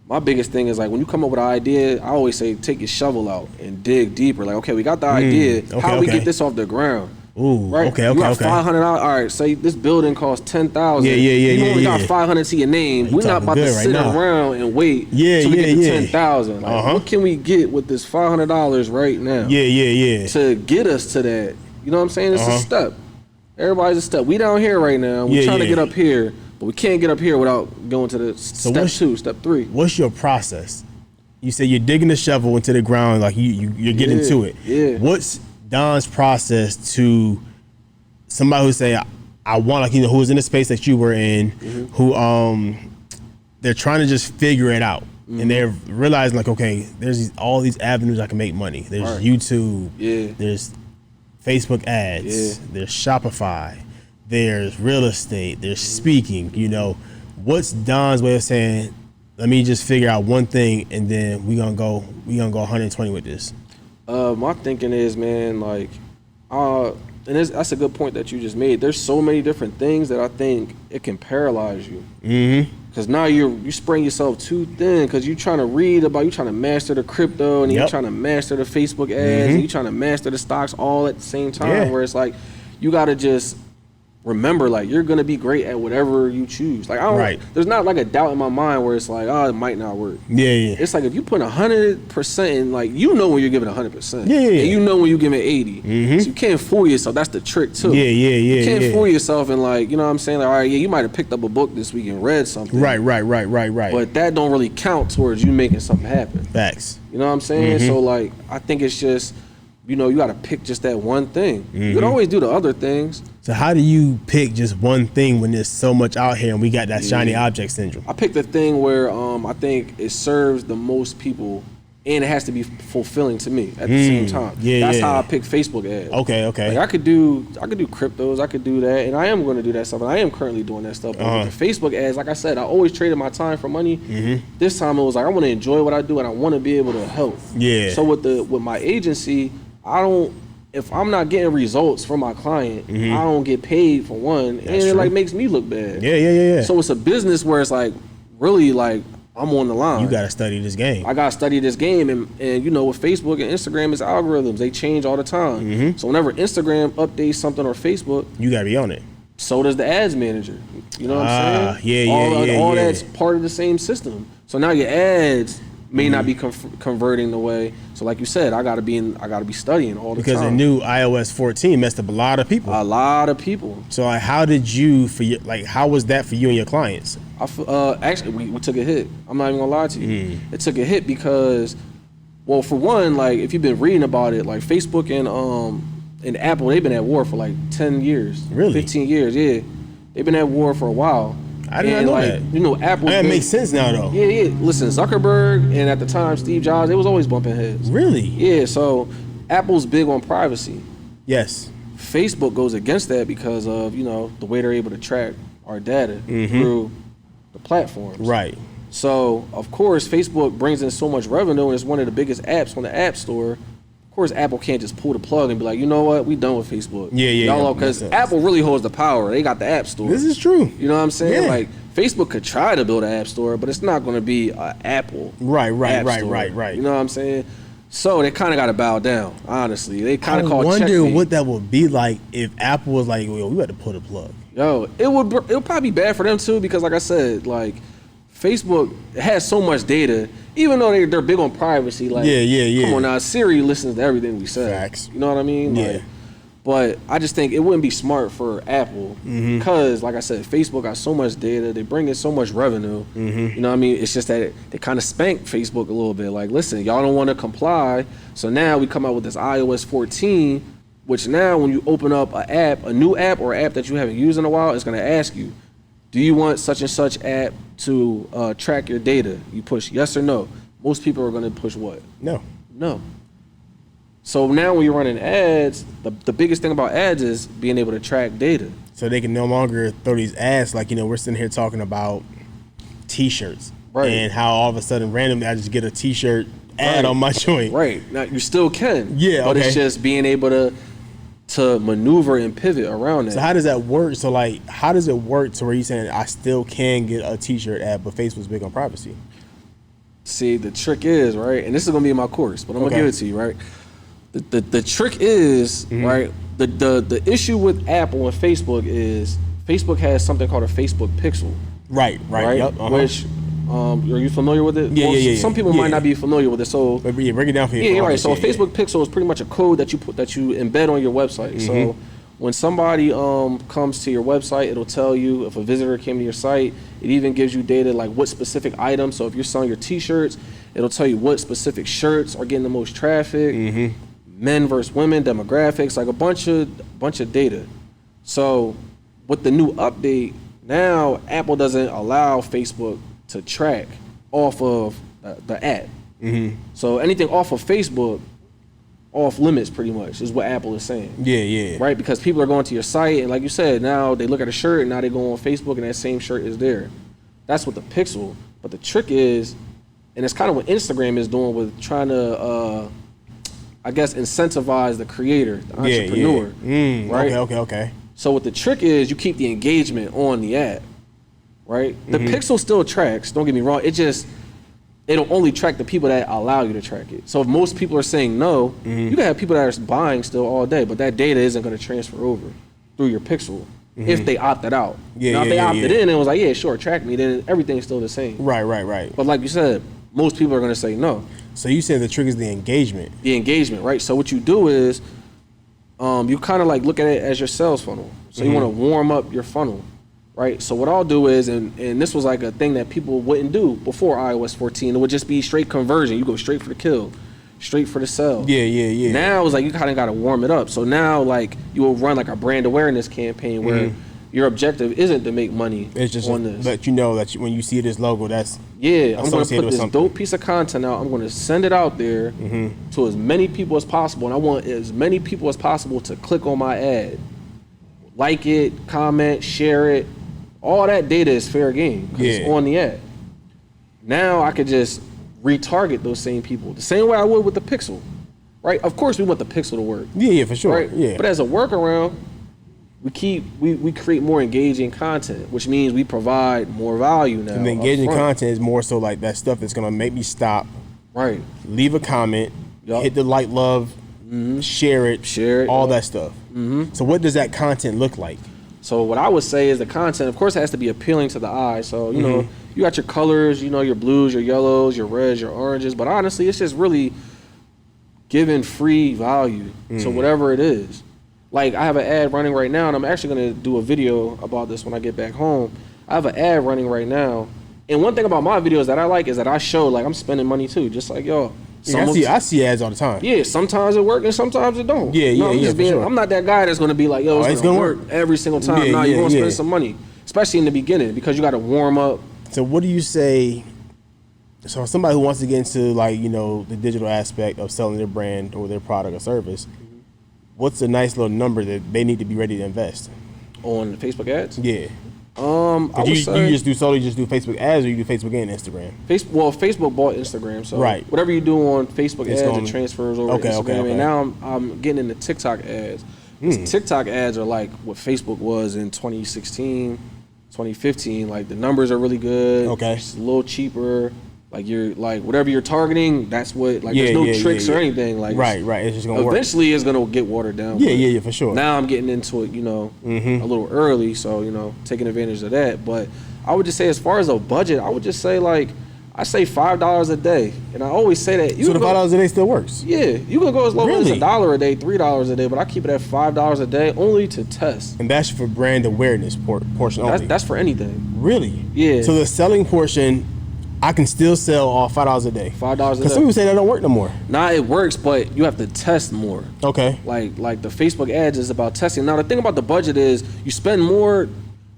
my biggest thing is when you come up with an idea, I always say take your shovel out and dig deeper. Okay, we got the idea. How do we get this off the ground? Ooh, right? Okay. You got $500. All right, say this building costs $10,000. You only got $500 to your name. We're not about to sit around and wait till we get to $10,000. What can we get with this $500 right now? To get us to that. You know what I'm saying? It's a step. Everybody's a step. We down here right now. We're trying to get up here. But we can't get up here without going to the step 2, step 3. What's your process? You say you're digging the shovel into the ground, you're getting to it. Yeah. What's Don's process to somebody who say I want who's in the space that you were in, who they're trying to just figure it out, and they're realizing okay, there's all these avenues I can make money. There's YouTube, there's Facebook ads, there's Shopify. There's real estate, there's speaking, what's Don's way of saying, let me just figure out one thing and then we gonna go 120 with this? My thinking is, man, that's a good point that you just made. There's so many different things that I think it can paralyze you. Because now you spreading yourself too thin because you're trying to read about, you're trying to master the crypto and you're trying to master the Facebook ads and you're trying to master the stocks all at the same time where it's you gotta just remember, like, you're gonna be great at whatever you choose. Like, I don't, there's not like a doubt in my mind where it's like, oh, it might not work. Yeah, yeah. It's like if you put 100% in, like, you know when you're giving 100%. Yeah, yeah. And you know when you're giving 80. Mm-hmm. So you can't fool yourself. That's the trick too. Yeah, yeah, yeah. You can't fool yourself and, like, you know what I'm saying? Like, all right, yeah, you might have picked up a book this week and read something. Right. But that don't really count towards you making something happen. Facts. You know what I'm saying? So, like, I think it's just, you know, you got to pick just that one thing. You can always do the other things. So how do you pick just one thing when there's so much out here and we got that shiny object syndrome? I picked the thing where I think it serves the most people and it has to be fulfilling to me at the same time. That's how I pick Facebook ads. Okay. Like, I could do cryptos, I could do that, and I am going to do that stuff. And I am currently doing that stuff. But with the Facebook ads, like I said, I always traded my time for money. This time it was like I want to enjoy what I do and I want to be able to help. Yeah. So with my agency, if I'm not getting results from my client, I don't get paid for one, and it like makes me look bad. Yeah. So it's a business where it's like really like I'm on the line. You gotta study this game. I gotta study this game, and you know, with Facebook and Instagram, it's algorithms. They change all the time. So whenever Instagram updates something or Facebook, you gotta be on it. So does the ads manager. You know what I'm saying? All that's part of the same system. So now your ads may not be converting the way. So like you said, I gotta be studying all the time. Because the new iOS 14 messed up a lot of people. So like, how was that for you and your clients? Actually, we took a hit. I'm not even gonna lie to you. It took a hit because, well, for one, like, if you've been reading about it, like Facebook and Apple, they've been at war for like 10 years. Really? 15 years, yeah. They've been at war for a while. I didn't know that. You know, Apple. That makes sense now, though. Yeah. Listen, Zuckerberg and at the time Steve Jobs, they was always bumping heads. Really? Yeah. So Apple's big on privacy. Yes. Facebook goes against that because of, you know, the way they're able to track our data through the platforms. Right. So of course Facebook brings in so much revenue and it's one of the biggest apps on the App Store. Of course, Apple can't just pull the plug and be like, you know what, we done with Facebook. Yeah. Because Apple really holds the power. They got the App Store. This is true. You know what I'm saying? Yeah. Like, Facebook could try to build an App Store, but it's not going to be an Apple. Right. You know what I'm saying? So they kind of got to bow down. Honestly, they kind of call it checkmate. I wonder what that would be like if Apple was like, "Yo, we got to pull the plug." Yo, it would probably be bad for them too because, like I said, like, Facebook has so much data, even though they're big on privacy. Like, come on now, Siri listens to everything we say. Facts. You know what I mean? Yeah. Like, but I just think it wouldn't be smart for Apple because, like I said, Facebook got so much data. They bring in so much revenue. You know what I mean? It's just that they kind of spank Facebook a little bit. Like, listen, y'all don't want to comply. So now we come out with this iOS 14, which now when you open up a new app or app that you haven't used in a while, it's going to ask you, do you want such and such app to track your data? You push yes or no. Most people are going to push what? No. So now when you're running ads, the biggest thing about ads is being able to track data. So they can no longer throw these ads like, you know, we're sitting here talking about T-shirts. Right. And how all of a sudden randomly I just get a T-shirt ad on my joint. Right. Now you still can. Yeah, but it's just being able to maneuver and pivot around that. So how does that work? So like, how does it work to where you're saying I still can get a T-shirt ad, but Facebook's big on privacy? See, the trick is, right, and this is going to be in my course, but I'm going to give it to you, right? The trick is, right, the issue with Apple and Facebook is Facebook has something called a Facebook Pixel. Right. Yep, which, are you familiar with it? Yeah. Some people might not be familiar with it. So break it down for you. Yeah, right. So a Facebook Pixel is pretty much a code that you embed on your website. So when somebody comes to your website, it'll tell you if a visitor came to your site. It even gives you data like what specific items. So if you're selling your T-shirts, it'll tell you what specific shirts are getting the most traffic. Men versus women, demographics, like a bunch of data. So with the new update, now Apple doesn't allow Facebook to track off of the app. So anything off of Facebook, off limits pretty much, is what Apple is saying. Yeah. Right? Because people are going to your site, and like you said, now they look at a shirt, and now they go on Facebook, and that same shirt is there. That's what the Pixel. But the trick is, and it's kind of what Instagram is doing with trying to I guess incentivize the creator, the entrepreneur. Right? Okay. So what the trick is, you keep the engagement on the app, right? The Pixel still tracks, don't get me wrong. It'll only track the people that allow you to track it. So if most people are saying no, you can have people that are buying still all day, but that data isn't going to transfer over through your Pixel. if they opted out. Now, if they opted in and was like, yeah, sure, track me, then everything's still the same. Right. But like you said, most people are going to say no. So you said the trick is the engagement. The engagement, right? So what you do is you kind of like look at it as your sales funnel. So you want to warm up your funnel, right? So what I'll do is, and this was like a thing that people wouldn't do before iOS 14. It would just be straight conversion. You go straight for the kill, straight for the sell. Yeah. Now it's like you kind of got to warm it up. So now like you will run like a brand awareness campaign where your objective isn't to make money. It's just on this. Let you know that when you see this logo, that's I'm going to put this dope piece of content out. I'm going to send it out there to as many people as possible, and I want as many people as possible to click on my ad, like it, comment, share it. All that data is fair game because it's on the ad. Now I could just retarget those same people the same way I would with the Pixel, right? Of course, we want the Pixel to work. Yeah, for sure. Right? Yeah. But as a workaround, we create more engaging content, which means we provide more value now. And the engaging content is more so like that stuff that's gonna make me stop. Right. Leave a comment. Hit the like, love, share it, all that stuff. So what does that content look like? So what I would say is the content, of course, it has to be appealing to the eye. So you know, you got your colors, you know, your blues, your yellows, your reds, your oranges. But honestly, it's just really giving free value to whatever it is. Like I have an ad running right now, and I'm actually going to do a video about this when I get back home. I have an ad running right now, and one thing about my videos that I like is that I show like I'm spending money too, just like y'all. I see ads all the time. Yeah, sometimes it works and sometimes it don't. I'm not that guy that's going to be like, yo, it's going to work every single time. You're going to spend some money, especially in the beginning, because you got to warm up. So what do you say? So somebody who wants to get into like, you know, the digital aspect of selling their brand or their product or service, what's a nice little number that they need to be ready to invest on Facebook ads? Yeah. I would say, you just do Facebook ads, or you do Facebook and Instagram? Facebook bought Instagram, so whatever you do on Facebook ads, it transfers over to Instagram. Okay. And now I'm getting into TikTok ads. TikTok ads are like what Facebook was in 2016, 2015. Like the numbers are really good. Okay. It's a little cheaper. Like you're like whatever you're targeting, that's what there's no tricks or anything. Like right. It's just gonna eventually it's gonna get watered down. Yeah, for sure. Now I'm getting into it, you know, a little early, so you know, taking advantage of that. But I would just say, as far as a budget, I would just say I say $5 a day, and I always say that. So the $5 a day still works. Yeah, you can go as low as $1 a day, $3 a day, but I keep it at $5 a day only to test. And that's for brand awareness portion only. That's for anything. Really? Yeah. So the selling portion, I can still sell off $5 a day. $5 a day. Because some people say that don't work no more. Nah, it works, but you have to test more. Okay. Like the Facebook ads is about testing. Now the thing about the budget is you spend more.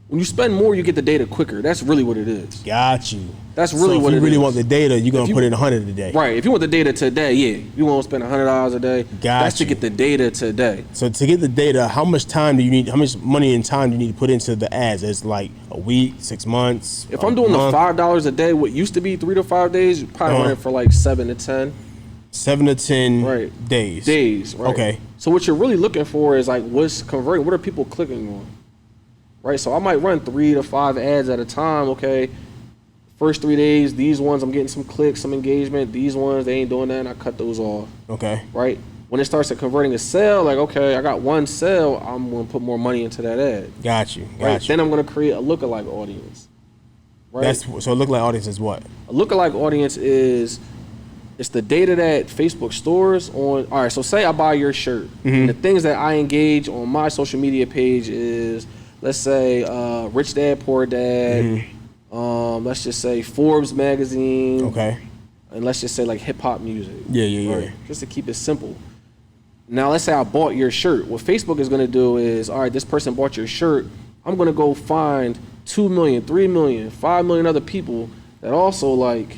When you spend more, you get the data quicker. That's really what it is. Got you. That's really what it is. If you really want the data, you're gonna put in $100 a day. Right. If you want the data today, you won't spend $100 a day. That's to get the data today. So to get the data, how much time do you need? How much money and time do you need to put into the ads? It's like a week, 6 months. If I'm doing the $5 a day, what used to be 3 to 5 days, you probably run it for like 7 to 10. 7 to 10 days. Days. Right. Okay. So what you're really looking for is like what's converting. What are people clicking on? Right. So I might run 3 to 5 ads at a time. Okay. First 3 days, these ones I'm getting some clicks, some engagement. These ones they ain't doing that, and I cut those off. Okay. Right. When it starts to converting a sale, like okay, I got one sale, I'm gonna put more money into that ad. Got you. Then I'm gonna create a lookalike audience. Right. So a lookalike audience is what? A lookalike audience is it's the data that Facebook stores on. All right. So say I buy your shirt. And the things that I engage on my social media page is, let's say, Rich Dad Poor Dad. Let's just say Forbes magazine. Okay. And let's just say like hip hop music. Yeah. Just to keep it simple. Now let's say I bought your shirt. What Facebook is gonna do is, all right, this person bought your shirt. I'm gonna go find 2 million, 3 million, 5 million other people that also like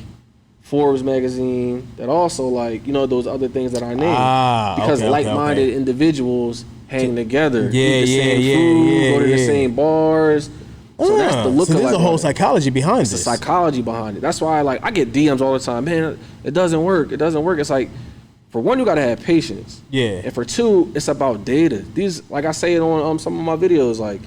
Forbes magazine, that also like, you know, those other things that I named. Because like-minded individuals hang together, eat the same food, go to the same bars. So that's the lookalike. So there's a whole psychology behind this. It's the psychology behind it. That's why I get DMs all the time. Man, it doesn't work. It doesn't work. It's like, for one, you gotta have patience. Yeah. And for two, it's about data. These, like I say it on some of my videos, like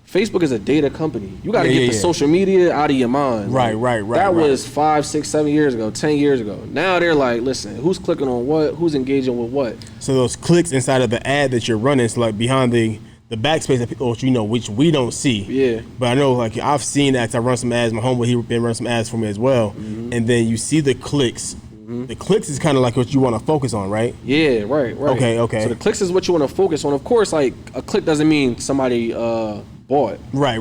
Facebook is a data company. You gotta get the social media out of your mind. Right. That was 5, 6, 7 years ago, 10 years ago. Now they're like, listen, who's clicking on what? Who's engaging with what? So those clicks inside of the ad that you're running, so like behind the the backspace that people, which we don't see. Yeah. But I know, like, I've seen that. I run some ads. My homeboy, he been running some ads for me as well. And then you see the clicks. The clicks is kind of like what you want to focus on, right? Yeah, right. Okay. So the clicks is what you want to focus on. Of course, like, a click doesn't mean somebody bought. Right.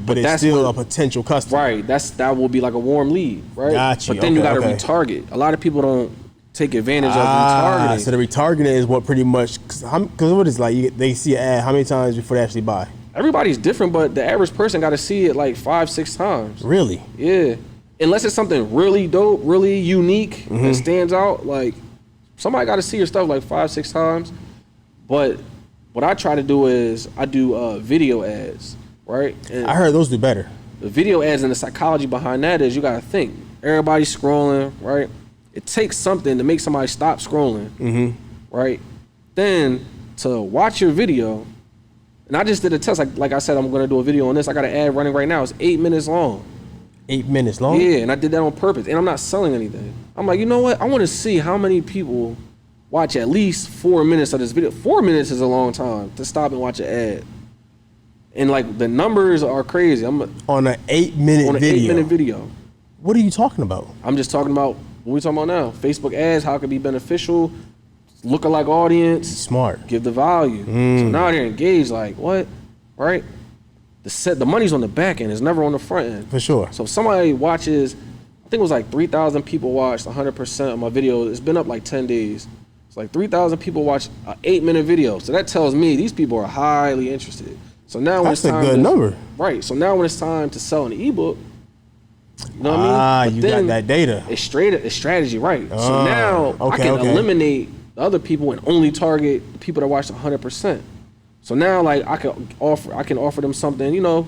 But it's still a potential customer. Right. That will be like a warm lead, right? Gotcha. But then you got to retarget. A lot of people don't take advantage of retargeting. So the retargeting is what pretty much, because what is like, they see an ad how many times before they actually buy? Everybody's different, but the average person got to see it like 5-6 times. Really? Yeah. Unless it's something really dope, really unique that stands out, like somebody got to see your stuff like 5-6 times. But what I try to do is I do video ads, right? And I heard those do better. the video ads and the psychology behind that is you got to think. Everybody's scrolling, right? It takes something to make somebody stop scrolling, right? Then to watch your video, and I just did a test. Like I said, I'm going to do a video on this. I got an ad running right now. It's 8 minutes long. 8 minutes long? Yeah, and I did that on purpose. And I'm not selling anything. I'm like, you know what? I want to see how many people watch at least 4 minutes of this video. 4 minutes is a long time to stop and watch an ad. And like the numbers are crazy. On an 8 minute video. 8 minute video. What are you talking about? I'm just talking about what we talking about now. Facebook ads, how it could be beneficial, lookalike audience. Smart. Give the value. So now they're engaged, like, what? Right? The money's on the back end, it's never on the front end. For sure. So if somebody watches, I think it was like 3,000 people watched 100% of my video. It's been up like 10 days. It's like 3,000 people watched an 8 minute video. So that tells me these people are highly interested. So now when it's time, that's a good number. Right. So now when it's time to sell an ebook, you know what I mean? You got that data. It's strategy, right? So now I can eliminate the other people and only target the people that watch 100%. So now, like, I can offer them something,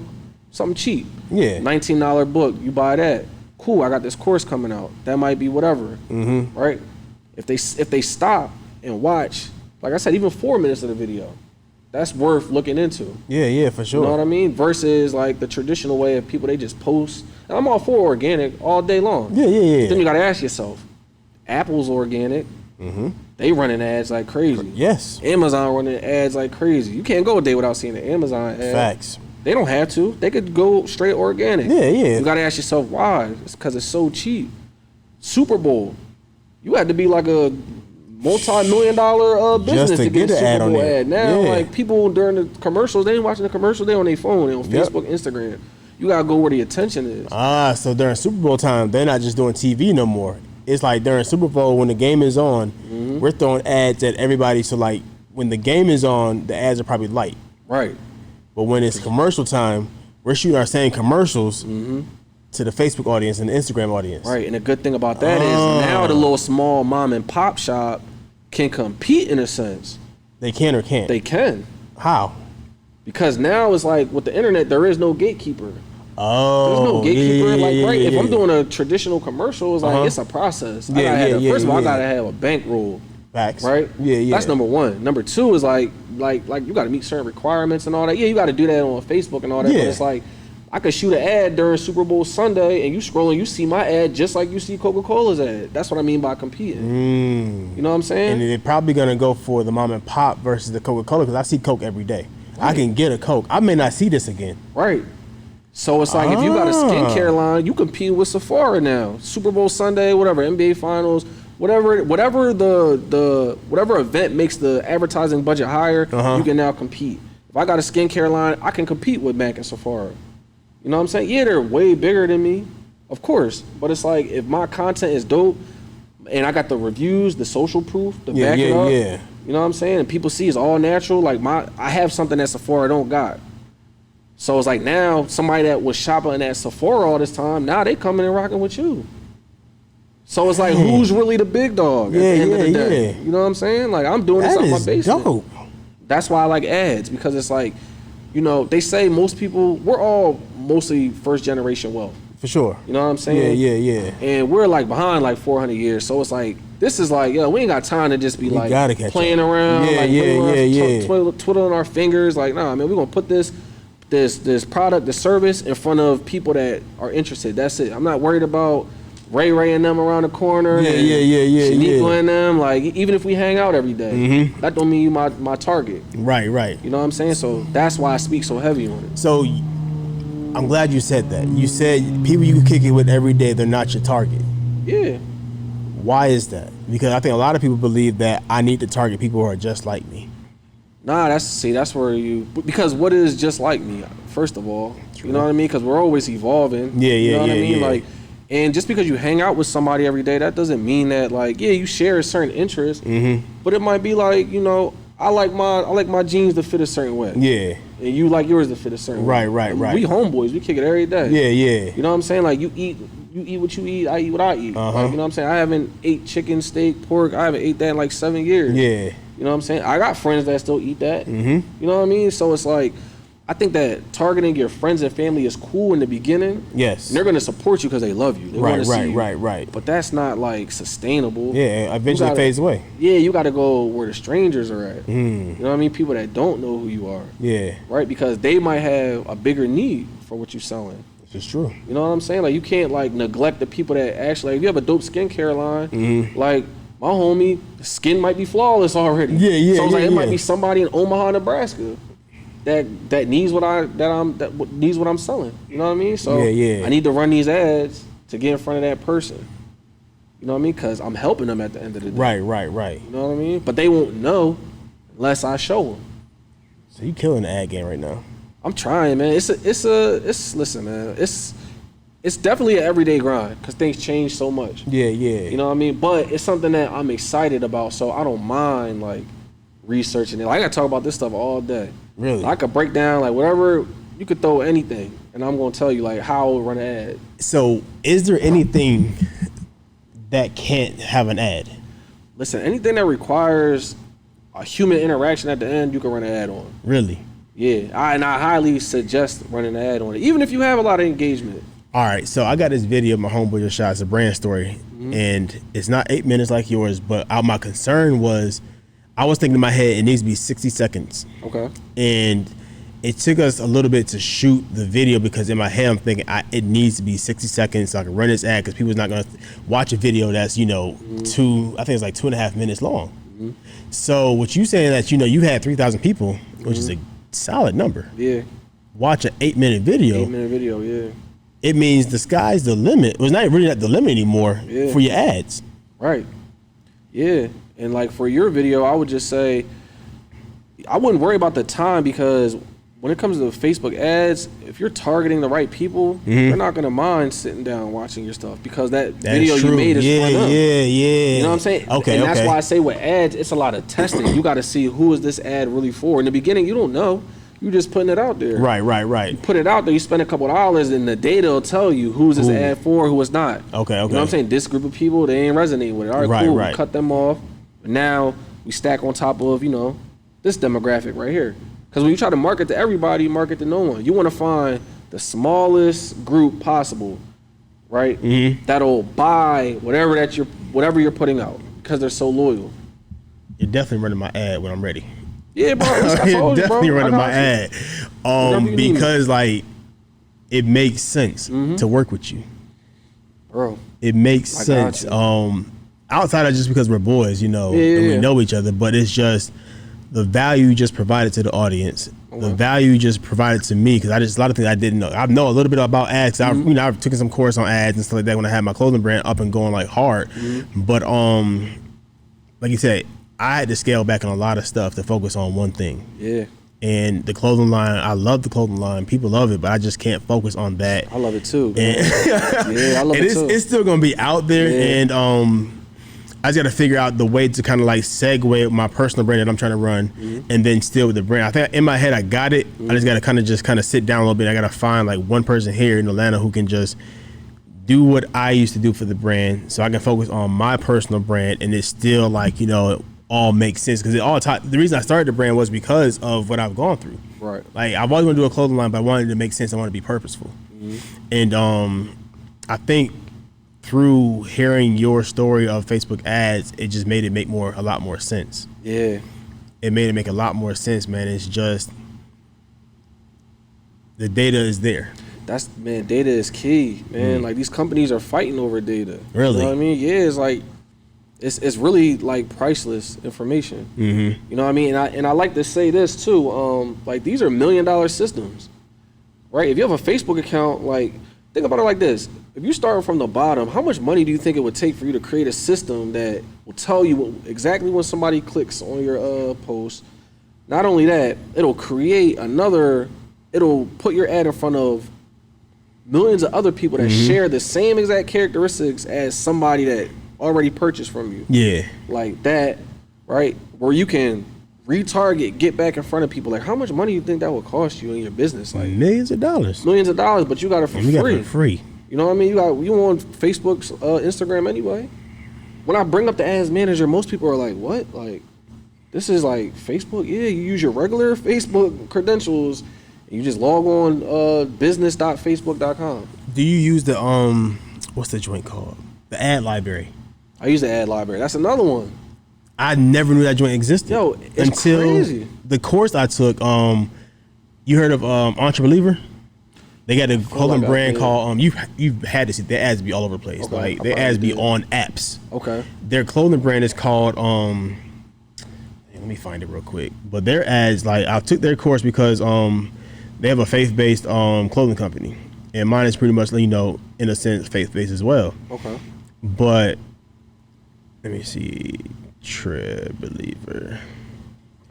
something cheap. Yeah. $19 book. You buy that. Cool. I got this course coming out. That might be whatever. Right? If they stop and watch, like I said, even 4 minutes of the video, that's worth looking into. Yeah, for sure. You know what I mean? Versus like the traditional way of people, they just post. And I'm all for organic all day long. Yeah. Then you got to ask yourself, Apple's organic. They running ads like crazy. Yes. Amazon running ads like crazy. You can't go a day without seeing an Amazon ad. Facts. They don't have to. They could go straight organic. Yeah. You got to ask yourself why. It's because it's so cheap. Super Bowl. You had to be like a multi-million-dollar business to get a Super Bowl ad. Now, like, people during the commercials, they ain't watching the commercial. They on their phone. They on Facebook, Instagram. You got to go where the attention is. So during Super Bowl time, they're not just doing TV no more. It's like during Super Bowl, when the game is on, we're throwing ads at everybody. So, like, when the game is on, the ads are probably light. Right. But when it's commercial time, we're shooting our same commercials to the Facebook audience and the Instagram audience. Right. And the good thing about that is now the little small mom and pop shop can compete in a sense. They can or can't? They can. How? Because now it's like with the internet, there is no gatekeeper. Oh, there's no gatekeeper. If I'm doing a traditional commercial, it's like it's a process. First of all, I gotta have a bankroll. Facts. Right? Yeah. That's number one. Number two is like you gotta meet certain requirements and all that. Yeah, you gotta do that on Facebook and all that. But it's like I could shoot an ad during Super Bowl Sunday and you scrolling, you see my ad just like you see Coca-Cola's ad. That's what I mean by competing. You know what I'm saying? And they're probably gonna go for the mom and pop versus the Coca-Cola because I see Coke every day. Right. I can get a Coke. I may not see this again. Right. So it's like if you got a skincare line, you compete with Sephora now. Super Bowl Sunday, whatever, NBA Finals, whatever event makes the advertising budget higher, you can now compete. If I got a skincare line, I can compete with Mac and Sephora. You know what I'm saying? Yeah, they're way bigger than me, of course. But it's like if my content is dope and I got the reviews, the social proof to back it up, you know what I'm saying? And people see it's all natural. Like I have something that Sephora don't got. So it's like now somebody that was shopping at Sephora all this time, now they coming and rocking with you. So it's like who's really the big dog at the end of the day? You know what I'm saying? Like I'm doing this on my basement. Dope. That's why I like ads, because it's like, they say most people, we're all mostly first generation wealth. For sure. You know what I'm saying? Yeah. And we're like behind like 400 years. So it's like, this is like, we ain't got time to just be like playing around, twiddling our fingers. Like, nah, man, we're going to put this product, the service in front of people that are interested. That's it. I'm not worried about Ray and them around the corner. Yeah. Shaniqua and them. Like, even if we hang out every day, that don't mean you my target. Right. You know what I'm saying? So that's why I speak so heavy on it. So I'm glad you said that. You said people you can kick it with every day, they're not your target. Yeah. Why is that? Because I think a lot of people believe that I need to target people who are just like me. Nah, that's where because what is just like me, first of all? True. You know what I mean? Because we're always evolving. Yeah, you know what I mean? Yeah. Like, and just because you hang out with somebody every day, that doesn't mean that, like, yeah, you share a certain interest, but it might be like, you know, I like my jeans to fit a certain way. Yeah. And you like yours to fit a certain way. Right. We homeboys, we kick it every day. Yeah. You know what I'm saying? Like, you eat what you eat, I eat what I eat. Like, you know what I'm saying? I haven't ate chicken, steak, pork. I haven't ate that in like 7 years. Yeah. You know what I'm saying? I got friends that still eat that. You know what I mean? So it's like, I think that targeting your friends and family is cool in the beginning. Yes. And they're going to support you because they love you. They want to see you. Right. But that's not like sustainable. Yeah, eventually it fades away. Yeah, you got to go where the strangers are at. You know what I mean? People that don't know who you are. Yeah. Right? Because they might have a bigger need for what you're selling. It's true. You know what I'm saying? Like, you can't like neglect the people that actually, like, if you have a dope skincare line, like, my homie, skin might be flawless already. Yeah. So it's like, it might be somebody in Omaha, Nebraska that needs what I'm selling. You know what I mean? So I need to run these ads to get in front of that person. You know what I mean? Because I'm helping them at the end of the day. Right. You know what I mean? But they won't know unless I show them. So you killing the ad game right now. I'm trying, man. Listen, man. It's definitely an everyday grind because things change so much. Yeah. You know what I mean? But it's something that I'm excited about, so I don't mind like researching it. Like, I gotta talk about this stuff all day. Really? I could break down like whatever, you could throw anything, and I'm gonna tell you like how I would run an ad. So is there anything that can't have an ad? Listen, anything that requires a human interaction at the end, you can run an ad on. Really? Yeah, I highly suggest running an ad on it, even if you have a lot of engagement. All right, so I got this video of my homeboy just shot. It's a brand story, and it's not 8 minutes like yours, but my concern was, I was thinking in my head, it needs to be 60 seconds. Okay. And it took us a little bit to shoot the video because in my head I'm thinking it needs to be 60 seconds so I can run this ad because people's not going to watch a video that's, I think it's like 2.5 minutes long. So what you saying that, you had 3,000 people, which is a solid number. Yeah. Watch an 8-minute video. 8-minute video, yeah. It means the sky's the limit. Well, it's not really the limit anymore for your ads. Right. Yeah. And like for your video, I would just say, I wouldn't worry about the time because when it comes to Facebook ads, if you're targeting the right people, they're not going to mind sitting down watching your stuff because that video you made is for them. Yeah. You know what I'm saying? Okay, and that's why I say with ads, it's a lot of testing. You got to see who is this ad really for. In the beginning, you don't know. You're just putting it out there. Right. You put it out there, you spend a couple of dollars, and the data will tell you who's this ad for, who is not. Okay. You know what I'm saying? This group of people, they ain't resonating with it. All right, cool. We cut them off. Now we stack on top of, this demographic right here. Because when you try to market to everybody, you market to no one. You want to find the smallest group possible, right? That'll buy whatever you're putting out because they're so loyal. You're definitely running my ad when I'm ready. Yeah, bro. You're definitely running my ad. Because like it makes sense to work with you. Bro. It makes sense. Outside of just because we're boys, and we know each other, but it's just the value you just provided to the audience, the value you just provided to me, because a lot of things I didn't know. I know a little bit about ads. I've taken some course on ads and stuff like that when I had my clothing brand up and going like hard. But like you said, I had to scale back on a lot of stuff to focus on one thing. Yeah. And the clothing line, I love the clothing line. People love it, but I just can't focus on that. I love it too. Yeah, I love it too. It's still gonna be out there, and I just got to figure out the way to kind of like segue my personal brand that I'm trying to run, and then still with the brand. I think in my head I got it. I just got to kind of sit down a little bit. I got to find like one person here in Atlanta who can just do what I used to do for the brand, so I can focus on my personal brand, and it's still like it all makes sense because the reason I started the brand was because of what I've gone through. Right. Like I've always wanted to do a clothing line, but I wanted it to make sense. I want to be purposeful, and I think through hearing your story of Facebook ads, it just made it make a lot more sense. Yeah. It made it make a lot more sense, man. It's just the data is there. Data is key, man. Like these companies are fighting over data. Really? You know what I mean? Yeah, it's like it's really like priceless information. Mm-hmm. You know what I mean? And I like to say this too. Like these are $1 million systems, right? If you have a Facebook account, like think about it like this: if you start from the bottom, how much money do you think it would take for you to create a system that will tell you exactly when somebody clicks on your post? Not only that, it'll create it'll put your ad in front of millions of other people that share the same exact characteristics as somebody that already purchased from you. Yeah. Like that, right? Where you can retarget, get back in front of people. Like how much money you think that would cost you in your business? Like millions of dollars, but you got it for free. Got it for free. You know what I mean? You on Facebook's Instagram anyway. When I bring up the ads manager, most people are like, what? Like, this is like Facebook? Yeah, you use your regular Facebook credentials and you just log on business.facebook.com. Do you use the what's the joint called? The ad library. I use the ad library. That's another one. I never knew that joint existed. Yo, it's until crazy. The course I took. You heard of Entrepreneur? They got a clothing brand called you had to see their ads be all over the place. Okay, like their ads be on apps. Okay. Their clothing brand is called let me find it real quick. But their ads, like I took their course because they have a faith-based clothing company. And mine is pretty much, in a sense, faith-based as well. Okay. But let me see. Trebeliever.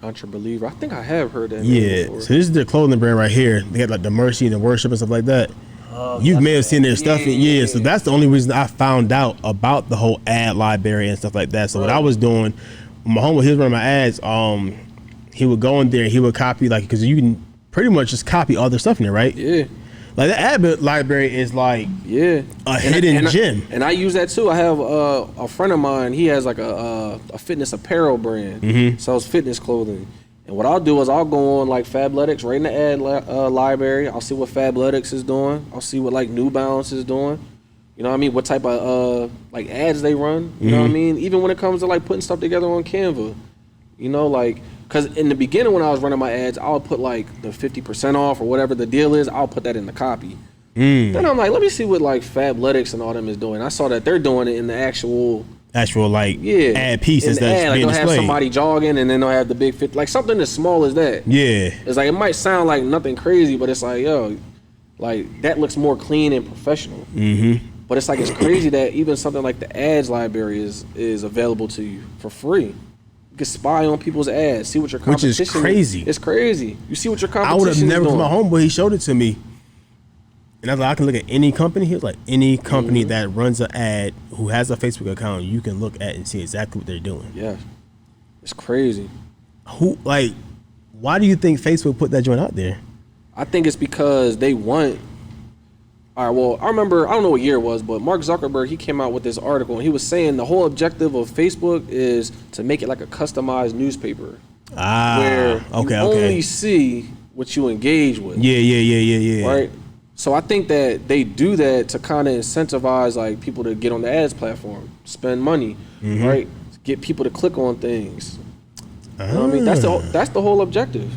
Entrebeliever. I think I have heard that. Yeah. So this is their clothing brand right here. They got like the mercy and the worship and stuff like that. You may have seen their stuff. Yeah. So that's the only reason I found out about the whole ad library and stuff like that. So what I was doing, when my homie, he was running my ads, he would go in there and he would copy, like, because you can pretty much just copy all their stuff in there, right? Yeah. Like the ad library is like a hidden gem. And I use that too. I have a friend of mine. He has like a fitness apparel brand, sells fitness clothing. And what I'll do is I'll go on like Fabletics, right in the ad library. I'll see what Fabletics is doing. I'll see what like New Balance is doing. You know what I mean? What type of like ads they run. You know what I mean? Even when it comes to like putting stuff together on Canva. You know, like, because in the beginning when I was running my ads, I'll put like the 50% off or whatever the deal is. I'll put that in the copy. Then I'm like, let me see what like Fabletics and all them is doing. I saw that they're doing it in the actual like ad pieces that's like being displayed. They'll have somebody jogging and then they'll have the big 50, like something as small as that. Yeah. It's like, it might sound like nothing crazy, but it's like, yo, like that looks more clean and professional. But it's like, it's crazy that even something like the ads library is available to you for free. You can spy on people's ads, see what your competition is. Which is crazy. It's crazy. You see what your competition is. I would have never, my homeboy, he showed it to me. And I was like, I can look at any company. He was like, any company that runs an ad, who has a Facebook account, you can look at and see exactly what they're doing. Yeah. It's crazy. Why do you think Facebook put that joint out there? I think it's because they want. All right, well, I remember, I don't know what year it was, but Mark Zuckerberg, he came out with this article, and he was saying the whole objective of Facebook is to make it like a customized newspaper. Where you only see what you engage with. Yeah. Right? So I think that they do that to kind of incentivize like people to get on the ads platform, spend money, right? Get people to click on things. You know what I mean? That's the whole objective.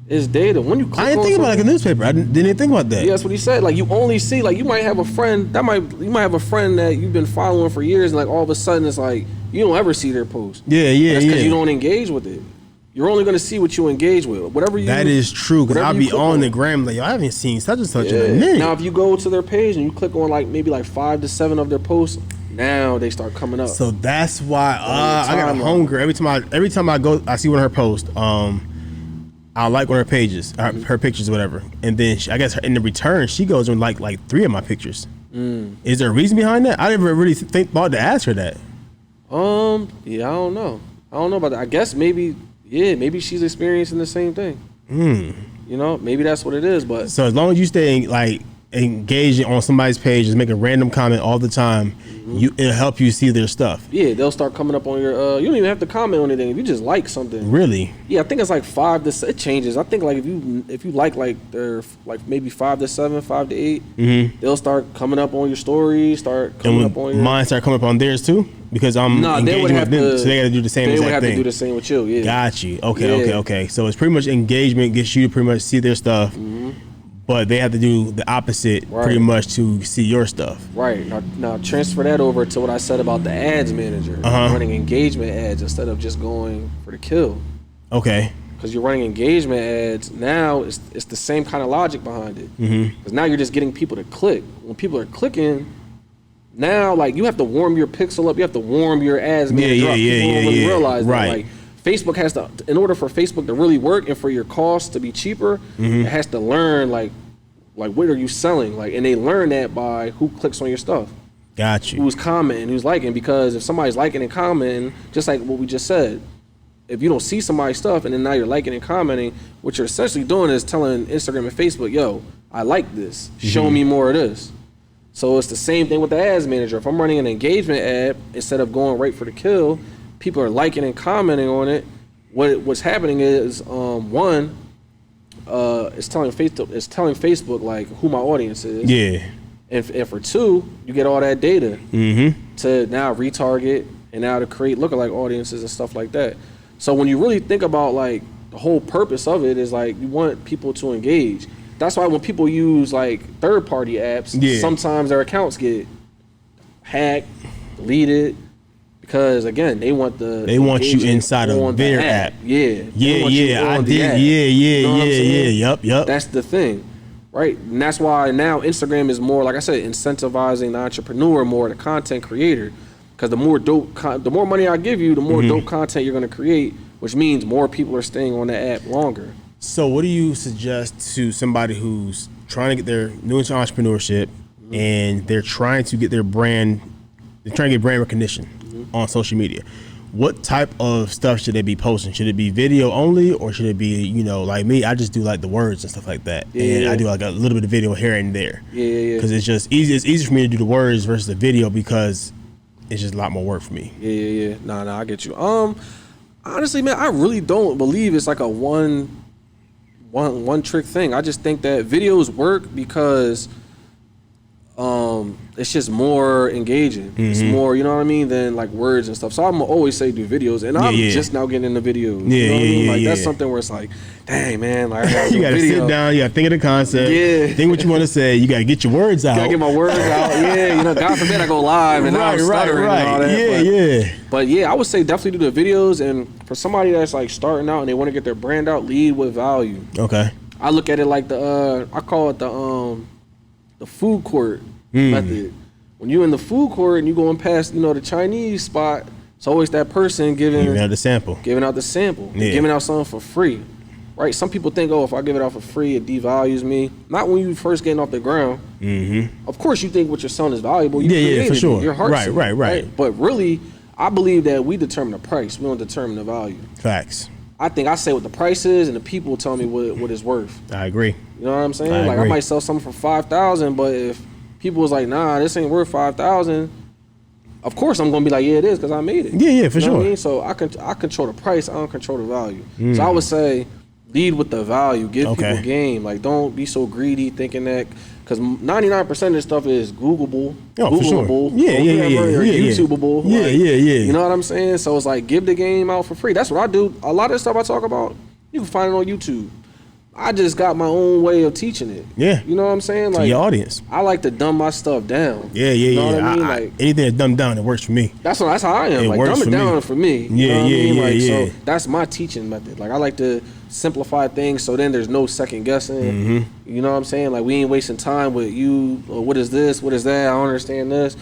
Is data. When you click I didn't think about it like a newspaper. I didn't even think about that. Yeah, that's what he said. Like you only see, like you might have a friend you might have a friend that you've been following for years, and like all of a sudden it's like you don't ever see their post. Yeah. That's because you don't engage with it. You're only going to see what you engage with. Whatever you. That is true. Because I'll be on the gram like, yo, I haven't seen such and such in a minute. Now, if you go to their page and you click on like maybe like 5 to 7 of their posts, now they start coming up. So that's why I got a homegirl. Every time I go, I see one of her posts. I like one of her pages, her pictures, or whatever. And then I guess in the return, she goes and like 3 of my pictures. Is there a reason behind that? I never really thought to ask her that. Yeah, I don't know. About that. I guess maybe she's experiencing the same thing. You know, maybe that's what it is. But so as long as you stay like engaged on somebody's page, just make a random comment all the time, it'll help you see their stuff. Yeah, they'll start coming up on your. You don't even have to comment on anything if you just like something. Really? Yeah, I think it's like 5 to 7. It changes. I think like if you like their like maybe 5 to 7, 5 to 8, they'll start coming up on your stories. Mine start coming up on theirs too. Because I'm engaging with them, so they got to do the same exact thing. They would have to do the same with you, yeah. Got you. Okay. So it's pretty much engagement gets you to pretty much see their stuff, but they have to do the opposite pretty much to see your stuff. Right. Now transfer that over to what I said about the ads manager, running engagement ads instead of just going for the kill. Okay. Because you're running engagement ads, now it's the same kind of logic behind it. Because now you're just getting people to click. When people are clicking, now like you have to warm your pixel up, you have to warm your ads manager up. People don't really realize that. Like Facebook has to, in order for Facebook to really work and for your costs to be cheaper, it has to learn like what are you selling? Like, and they learn that by who clicks on your stuff. Got you. Who's commenting, who's liking, because if somebody's liking and commenting, just like what we just said, if you don't see somebody's stuff and then now you're liking and commenting, what you're essentially doing is telling Instagram and Facebook, yo, I like this. Show me more of this. So it's the same thing with the ads manager. If I'm running an engagement ad, instead of going right for the kill, people are liking and commenting on it. What's happening is, it's telling Facebook like who my audience is. Yeah. And for two, you get all that data to now retarget and now to create lookalike audiences and stuff like that. So when you really think about like the whole purpose of it is like you want people to engage. That's why when people use like third-party apps, sometimes their accounts get hacked, deleted, because again they want you inside of their app. I did. Yep. That's the thing, right? And that's why now Instagram is more, like I said, incentivizing the entrepreneur more, the content creator. Because the more money I give you, the more dope content you're going to create, which means more people are staying on the app longer. So what do you suggest to somebody who's trying to get their new into entrepreneurship and they're trying to get brand recognition on social media? What type of stuff should they be posting? Should it be video only, or should it be, like me, I just do like the words and stuff like that. And I do like a little bit of video here and there. Because it's just easy. It's easier for me to do the words versus the video because it's just a lot more work for me. Nah, I get you. Honestly, man, I really don't believe it's like a one trick thing. I just think that videos work because it's just more engaging. It's more, you know what I mean, than like words and stuff. So I'm always say do videos, and I'm just now getting into videos. You know what I mean? Like that's something where it's like, dang man, like I gotta you gotta sit down, you gotta think of the concept, think what you want to say, you gotta get your words out. Gotta get my words out. God forbid I go live and I'm stuttering and all that. But I would say definitely do the videos, and for somebody that's like starting out and they want to get their brand out, lead with value. Okay. I look at it like I call it the food court method. When you're in the food court and you going past, the Chinese spot, it's always that person giving out the sample, giving out something for free, right? Some people think, if I give it out for free, it devalues me. Not when you first getting off the ground. Of course, you think what you're selling is valuable. You created for sure. Your heart, right. But really, I believe that we determine the price. We don't determine the value. Facts. I think I say what the price is, and the people tell me what it's worth. I agree. You know what I'm saying? I might sell something for $5,000, but if people was like, nah, this ain't worth $5,000, of course I'm gonna be like, yeah, it is, because I made it. For sure. What I mean? So I control the price. I don't control the value. So I would say lead with the value. Give people game. Like, don't be so greedy thinking that, because 99% of this stuff is Googleable. For sure. Or YouTubeable. You know what I'm saying? So it's like, give the game out for free. That's what I do. A lot of the stuff I talk about, you can find it on YouTube. I just got my own way of teaching it. You know what I'm saying? Like, to your audience. I like to dumb my stuff down. You know what I mean? Like, anything that's dumbed down, it works for me. That's how I am. Like, dumb it down for me. You know what I mean? So that's my teaching method. Like, I like to simplify things so then there's no second guessing. You know what I'm saying? Like, we ain't wasting time with you, or what is this, what is that, I don't understand this.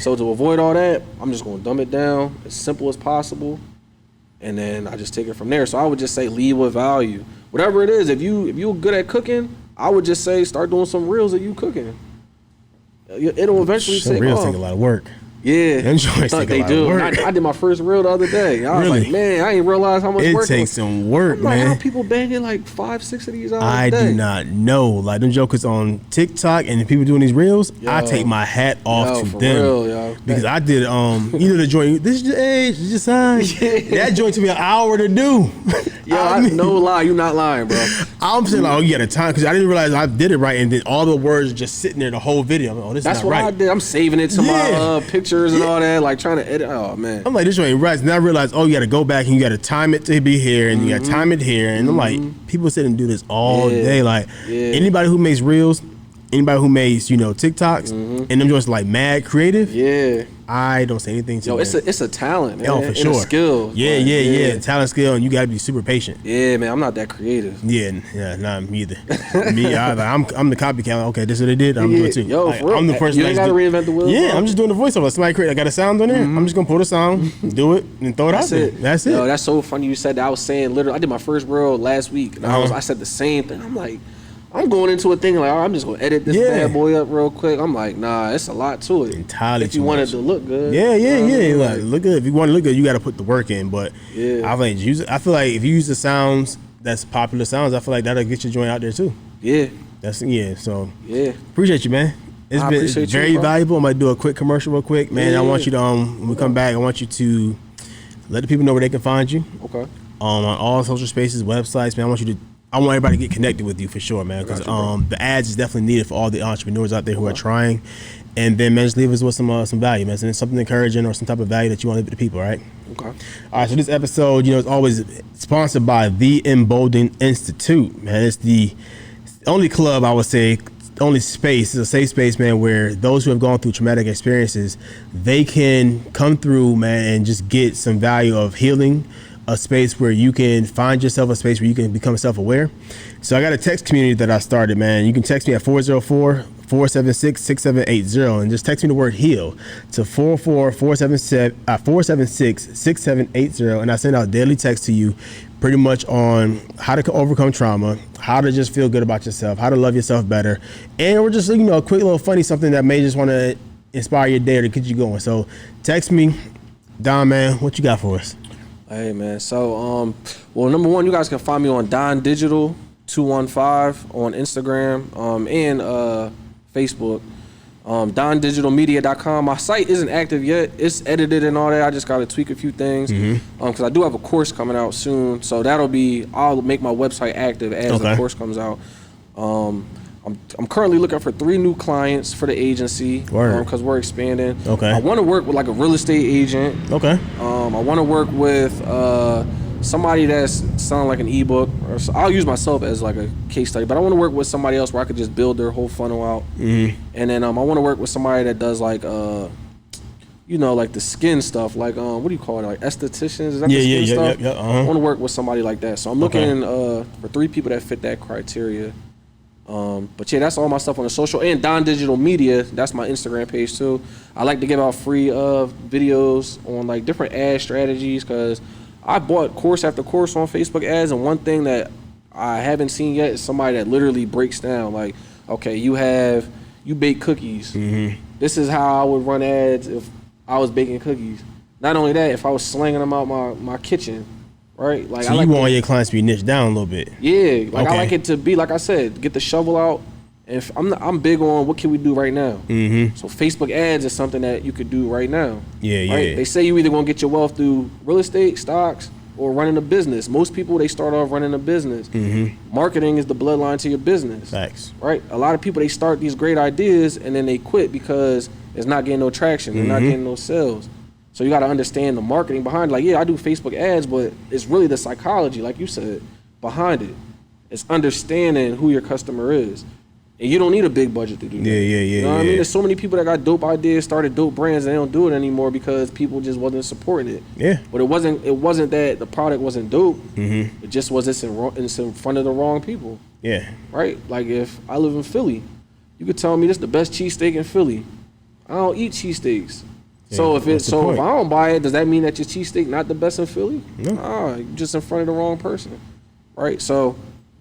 So to avoid all that, I'm just going to dumb it down as simple as possible, and then I just take it from there. So I would just say lead with value. Whatever it is, if you're good at cooking, I would just say start doing some reels of you cooking. It'll eventually take off. Reels take a lot of work. Them joints take a lot of work. I did my first reel the other day. I was like, man, I didn't realize how much work it takes some work, man. How people banging like 5-6 of these out I a day? do not know. Like, them jokers on TikTok and the people doing these reels, I take my hat off to them. Real, because I did the joint, this is your age, this is your size. That joint took me an hour to do. No lie, you not lying, bro. I'm saying, like, you got a time, because I didn't realize I did it right, and then all the words just sitting there the whole video. I'm like, this is not right. That's what I did. I'm saving it to my picture pictures and all that, like trying to edit. Oh man, I'm like, this ain't right. And I realized, you got to go back and you got to time it to be here, and you got to time it here. And I'm like, people sit and do this all day. Like anybody who makes reels, anybody who makes TikToks, and them just like mad creative. Yeah. I don't say anything to them. It's a talent, man. Oh, for sure. And a skill. Yeah. Talent, skill, and you got to be super patient. Yeah, man. I'm not that creative. Yeah, not me either. I'm the copycat. Okay, this is what they did. I'm doing it too. Yo, like, for real. I'm the person. You ain't got to reinvent the wheel. Yeah, bro. I'm just doing the voiceover. Somebody create. I got a sound on there. I'm just gonna pull the sound, do it, and throw it out there. That's it. Yo, that's so funny. You said that. I was saying literally. I did my first reel last week, and I said the same thing. I'm like, I'm going into a thing like, I'm just gonna edit this bad boy up real quick. I'm like, nah, it's a lot to it. Entirely. If you want it to look good. Yeah. Like, look good. If you want to look good, you got to put the work in. But I feel like if you use the sounds that's popular sounds, I feel like that'll get your joint out there too. Yeah. So appreciate you, man. It's been very valuable. I'm gonna do a quick commercial real quick, man. I want you to when we come back, I want you to let the people know where they can find you. Okay. On all social spaces, websites, man. I want everybody to get connected with you for sure, man. Because the ads is definitely needed for all the entrepreneurs out there who are trying. And then, man, just leave us with some value, man. So something encouraging or some type of value that you want to give to people, right? Okay. All right. So this episode, is always sponsored by the Emboldening Institute, man. It's the only club, I would say, only space. It's a safe space, man, where those who have gone through traumatic experiences, they can come through, man, and just get some value of healing. A space where you can find yourself, a space where you can become self-aware. So I got a text community that I started, man. You can text me at 404-476-6780 and just text me the word heal to 404-476-6780, and I send out daily texts to you pretty much on how to overcome trauma, how to just feel good about yourself, how to love yourself better, and we're just a quick little funny something that may just want to inspire your day or to get you going. So text me. Don, man, what you got for us? Hey man, so number one, you guys can find me on Don Digital 215 on Instagram and Facebook. DonDigitalMedia.com. My site isn't active yet. It's edited and all that. I just got to tweak a few things because I do have a course coming out soon. So I'll make my website active as the course comes out. I'm currently looking for 3 new clients for the agency because we're expanding. Okay. I want to work with like a real estate agent. Okay. I want to work with somebody that's selling like an ebook, or I'll use myself as like a case study, but I want to work with somebody else where I could just build their whole funnel out. And then I want to work with somebody that does like like the skin stuff, like what do you call it, like estheticians? Is that the skin stuff? I want to work with somebody like that. So I'm looking for 3 people that fit that criteria. But yeah, that's all my stuff on the social, and Don Digital Media, that's my Instagram page too. I like to give out free videos on like different ad strategies, because I bought course after course on Facebook ads, and one thing that I haven't seen yet is somebody that literally breaks down like, okay, you bake cookies. This is how I would run ads if I was baking cookies. Not only that, if I was slinging them out my kitchen. Right, like so you want your clients to be niched down a little bit. Yeah, like I like it to be, like I said, get the shovel out. And I'm big on what can we do right now. So Facebook ads is something that you could do right now. Yeah. They say you either gonna get your wealth through real estate, stocks, or running a business. Most people, they start off running a business. Marketing is the bloodline to your business. Facts. Right. A lot of people, they start these great ideas and then they quit because it's not getting no traction. They're not getting no sales. So you got to understand the marketing behind it. Like, yeah, I do Facebook ads, but it's really the psychology, like you said, behind it. It's understanding who your customer is. And you don't need a big budget to do that. You know what I mean? There's so many people that got dope ideas, started dope brands, and they don't do it anymore because people just wasn't supporting it. Yeah. But it wasn't that the product wasn't dope. It just was it's in front of the wrong people. Yeah. Right? Like if I live in Philly, you could tell me this is the best cheesesteak in Philly. I don't eat cheesesteaks. So if I don't buy it, does that mean that your cheesesteak not the best in Philly? No. You're just in front of the wrong person, right? So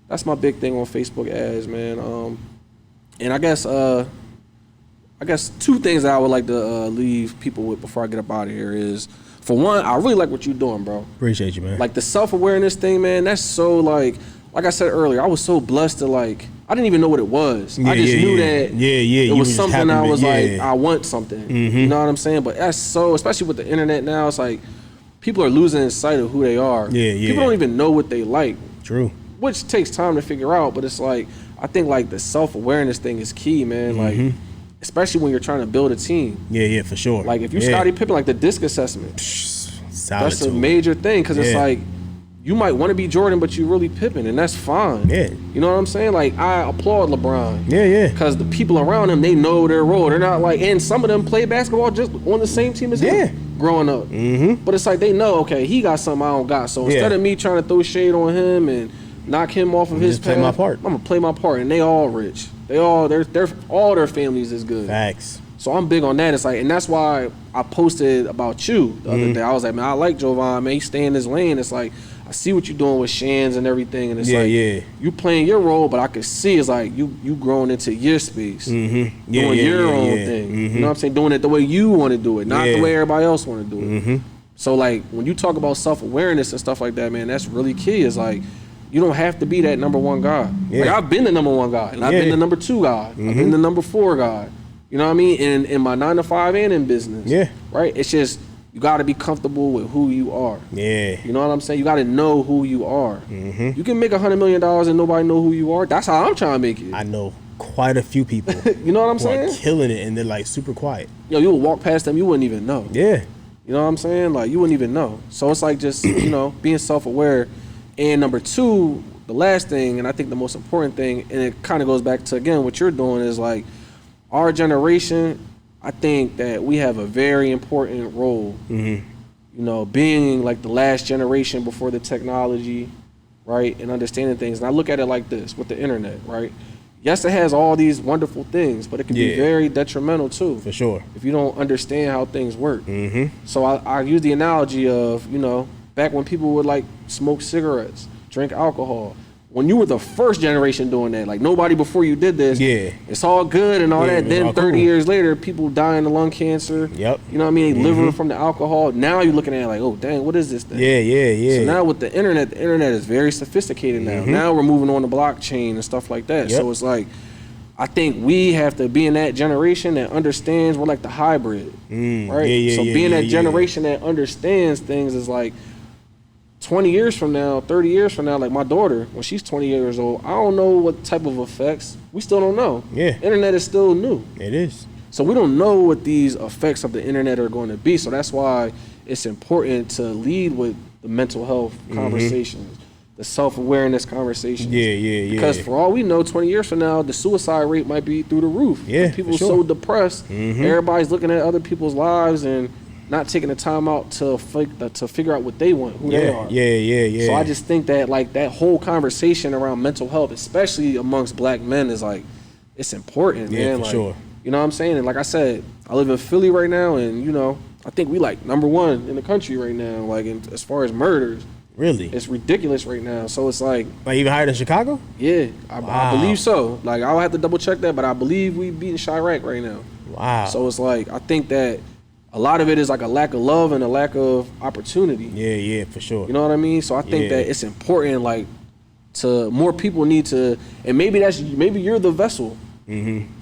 that's my big thing on Facebook ads, man. And I guess 2 things that I would like to leave people with before I get up out of here is, for one, I really like what you're doing, bro. Appreciate you, man. Like the self-awareness thing, man. That's so like I said earlier, I was so blessed to I didn't even know what it was. I just knew that it was something I was like, I want something. You know what I'm saying? But that's so, especially with the internet now, it's like people are losing sight of who they are. People don't even know what they like. True. Which takes time to figure out, but it's like, I think like the self-awareness thing is key, man. Like especially when you're trying to build a team. Yeah, for sure. Like if you Scottie Pippen, like the disc assessment, that's a major thing because it's like you might want to be Jordan, but you really Pippen, and that's fine. Yeah, you know what I'm saying? Like I applaud LeBron. Yeah, because the people around him, they know their role. They're not like, and some of them play basketball just on the same team as him growing up. But it's like they know, okay, he got something I don't got. So instead of me trying to throw shade on him and knock him off of his path, play my part. I'm gonna play my part, and they all rich. They all all their families is good. Facts. So I'm big on that. It's like, and that's why I posted about you the other day. I was like, man, I like Joevan, man. He stay in his lane. It's like, I see what you're doing with Shans and everything, and it's you playing your role, but I could see it's like you growing into your space, doing your own thing. You know what I'm saying? Doing it the way you want to do it, not the way everybody else want to do it. So like when you talk about self-awareness and stuff like that, man, that's really key. It's like you don't have to be that number one guy. Like I've been the number one guy, and I've been the number two guy. I've been the number four guy. You know what I mean? In my 9 to 5 and in business. Yeah. Right? It's just you got to be comfortable with who you are. Yeah. You know what I'm saying? You got to know who you are. You can make $100 million and nobody know who you are. That's how I'm trying to make it. I know quite a few people. You know what I'm saying? Are killing it, and they're like super quiet. Yo, you would walk past them, you wouldn't even know. Yeah. You know what I'm saying? Like you wouldn't even know. So it's like just, being self-aware. And number two, the last thing, and I think the most important thing, and it kind of goes back to, again, what you're doing is like, our generation, I think that we have a very important role. Being like the last generation before the technology, right, and understanding things. And I look at it like this with the internet, right? Yes, it has all these wonderful things, but it can be very detrimental too. For sure. If you don't understand how things work. So I use the analogy of, back when people would like smoke cigarettes, drink alcohol. When you were the first generation doing that, like nobody before you did this, it's all good and all that. Then 30 years later, people dying of lung cancer. Yep. You know what I mean? They liver from the alcohol. Now you're looking at it like, oh, dang, what is this thing? Yeah. So now with the internet is very sophisticated now. Now we're moving on to blockchain and stuff like that. Yep. So it's like, I think we have to be in that generation that understands. We're like the hybrid, right? So being that generation that understands things is like, 20 years from now, 30 years from now, like my daughter, when she's 20 years old, I don't know what type of effects. We still don't know. Yeah. Internet is still new. It is. So we don't know what these effects of the internet are going to be. So that's why it's important to lead with the mental health conversations, the self-awareness conversations. Yeah. Because for all we know, 20 years from now, the suicide rate might be through the roof. Yeah, people are so depressed. Everybody's looking at other people's lives and not taking the time out to figure out what they want, who they are. Yeah. So I just think that like that whole conversation around mental health, especially amongst black men, is like it's important, man. For sure. You know what I'm saying? And like I said, I live in Philly right now, and I think we like number one in the country right now, like as far as murders. Really? It's ridiculous right now. So it's like even higher than Chicago? Yeah, I believe so. Like I'll have to double check that, but I believe we beating Chirac right now. Wow. So it's like I think that a lot of it is like a lack of love and a lack of opportunity. Yeah, for sure. You know what I mean? So I think that it's important, like, to more people need to, and maybe you're the vessel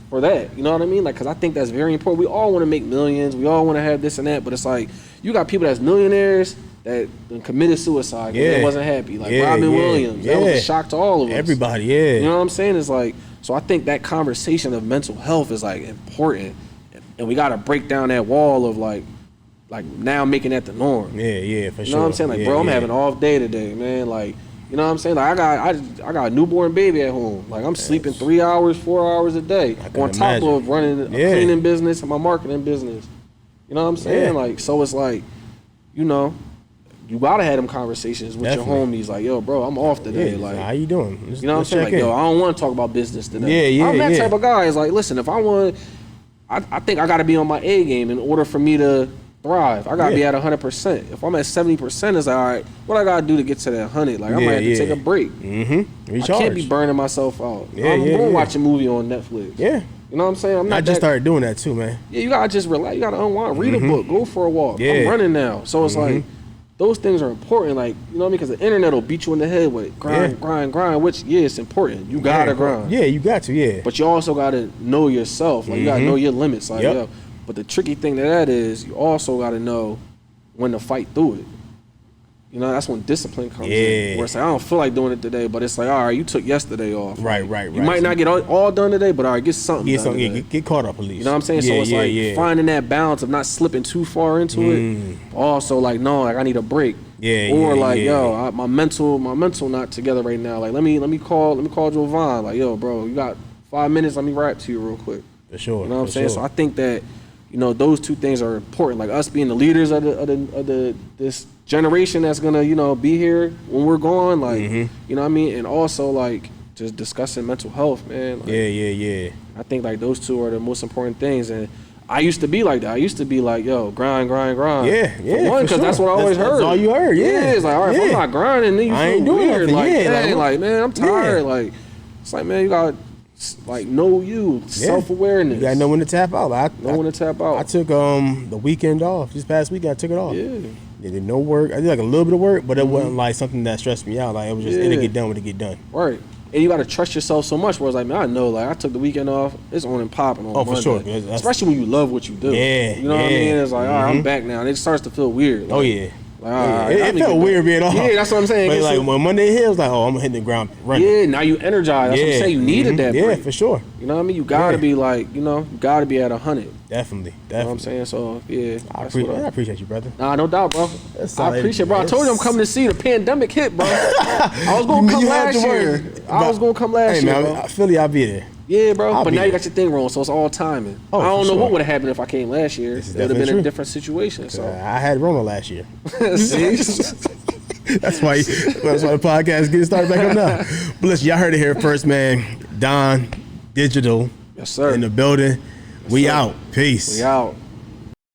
for that. You know what I mean? Like, because I think that's very important. We all want to make millions. We all want to have this and that. But it's like you got people that's millionaires that committed suicide because they wasn't happy. Like Robin Williams. That was a shock to all of us. Everybody, You know what I'm saying? It's like, so I think that conversation of mental health is like important. And we got to break down that wall of like now making that the norm. Yeah, for sure. You know what I'm saying? Like, bro, I'm having an off day today, man. Like, you know what I'm saying? Like, I got a newborn baby at home. Like, I'm sleeping 3 hours, 4 hours a day on top of running a cleaning business and my marketing business. You know what I'm saying? Like, so it's like, you gotta have them conversations with your homies. Like, yo, bro, I'm off today. Like, how you doing? You know what I'm saying? Like, yo, I don't want to talk about business today. I'm that type of guy. It's like, listen, if I want. I think I got to be on my A game in order for me to thrive. I got to be at 100%. If I'm at 70%, it's like, all right, what I got to do to get to that 100? Like, I might have to take a break. I can't be burning myself out. I'm going to watch a movie on Netflix. Yeah. You know what I'm saying? I just started doing that too, man. Yeah, you got to just relax. You got to unwind. Read a book. Go for a walk. I'm running now. So it's like, those things are important. Like, you know what I mean? Because the internet will beat you in the head with grind, which, it's important. You got to grind. Yeah, you got to, But you also got to know yourself. Like, you got to know your limits. Like, but the tricky thing to that is you also got to know when to fight through it. You know, that's when discipline comes in. Where it's like, I don't feel like doing it today, but it's like, all right, you took yesterday off. Right. You might not get all done today, but all right, get something done today. Get caught up at least. You know what I'm saying? So it's like finding that balance of not slipping too far into it. Also, like, no, like I need a break. Yo, my mental not together right now. Like, let me call Joevan. Like, yo, bro, you got 5 minutes? Let me rap to you real quick. For sure. You know what I'm saying? So I think that, you know, those two things are important. Like us being the leaders of this generation that's gonna, you know, be here when we're gone. Like, you know what I mean? And also like just discussing mental health, man. Like, I think like those two are the most important things. And I used to be like that. I used to be like, yo, grind. Yeah. Because that's what I always heard. That's all you heard. Yeah. It's like, all right, if I'm not grinding, then you I feel ain't doing weird. nothing. Like, man, I'm tired. Like, it's like, man, you got like know you, self-awareness. You gotta know when to tap out. I took the weekend off. This past weekend I took it off. I did no work. I did like a little bit of work, but it wasn't like something that stressed me out. Like it was just it'll get done when it get done. Right. And you gotta trust yourself so much where it's like, man, I know, like I took the weekend off, it's on and popping on Monday. For sure. Especially when you love what you do. You know what I mean? It's like, all right, I'm back now. And it starts to feel weird. Like, Like, it felt weird being off. Yeah, that's what I'm saying. But like when Monday hit, it was like, oh, I'm hitting the ground running. Yeah, now you energized. That's what I'm saying. You needed that break. Yeah, for sure. You know what I mean? You gotta be like, you know, you gotta be at 100. Definitely. You know what I'm saying? So yeah, I appreciate you, brother. Nah, no doubt, bro. I appreciate it, bro. I told you I'm coming to see the pandemic hit, bro. I was gonna come last year. Hey, man, I feel I'll be there. Yeah, bro. But now you got your thing wrong, so it's all timing. I don't know what would have happened if I came last year. It would have been a different situation. So I had Rona last year. See? That's why the podcast is getting started back up now. But listen, y'all heard it here first, man. Don Digital. Yes, sir. In the building. We out. Peace. We out.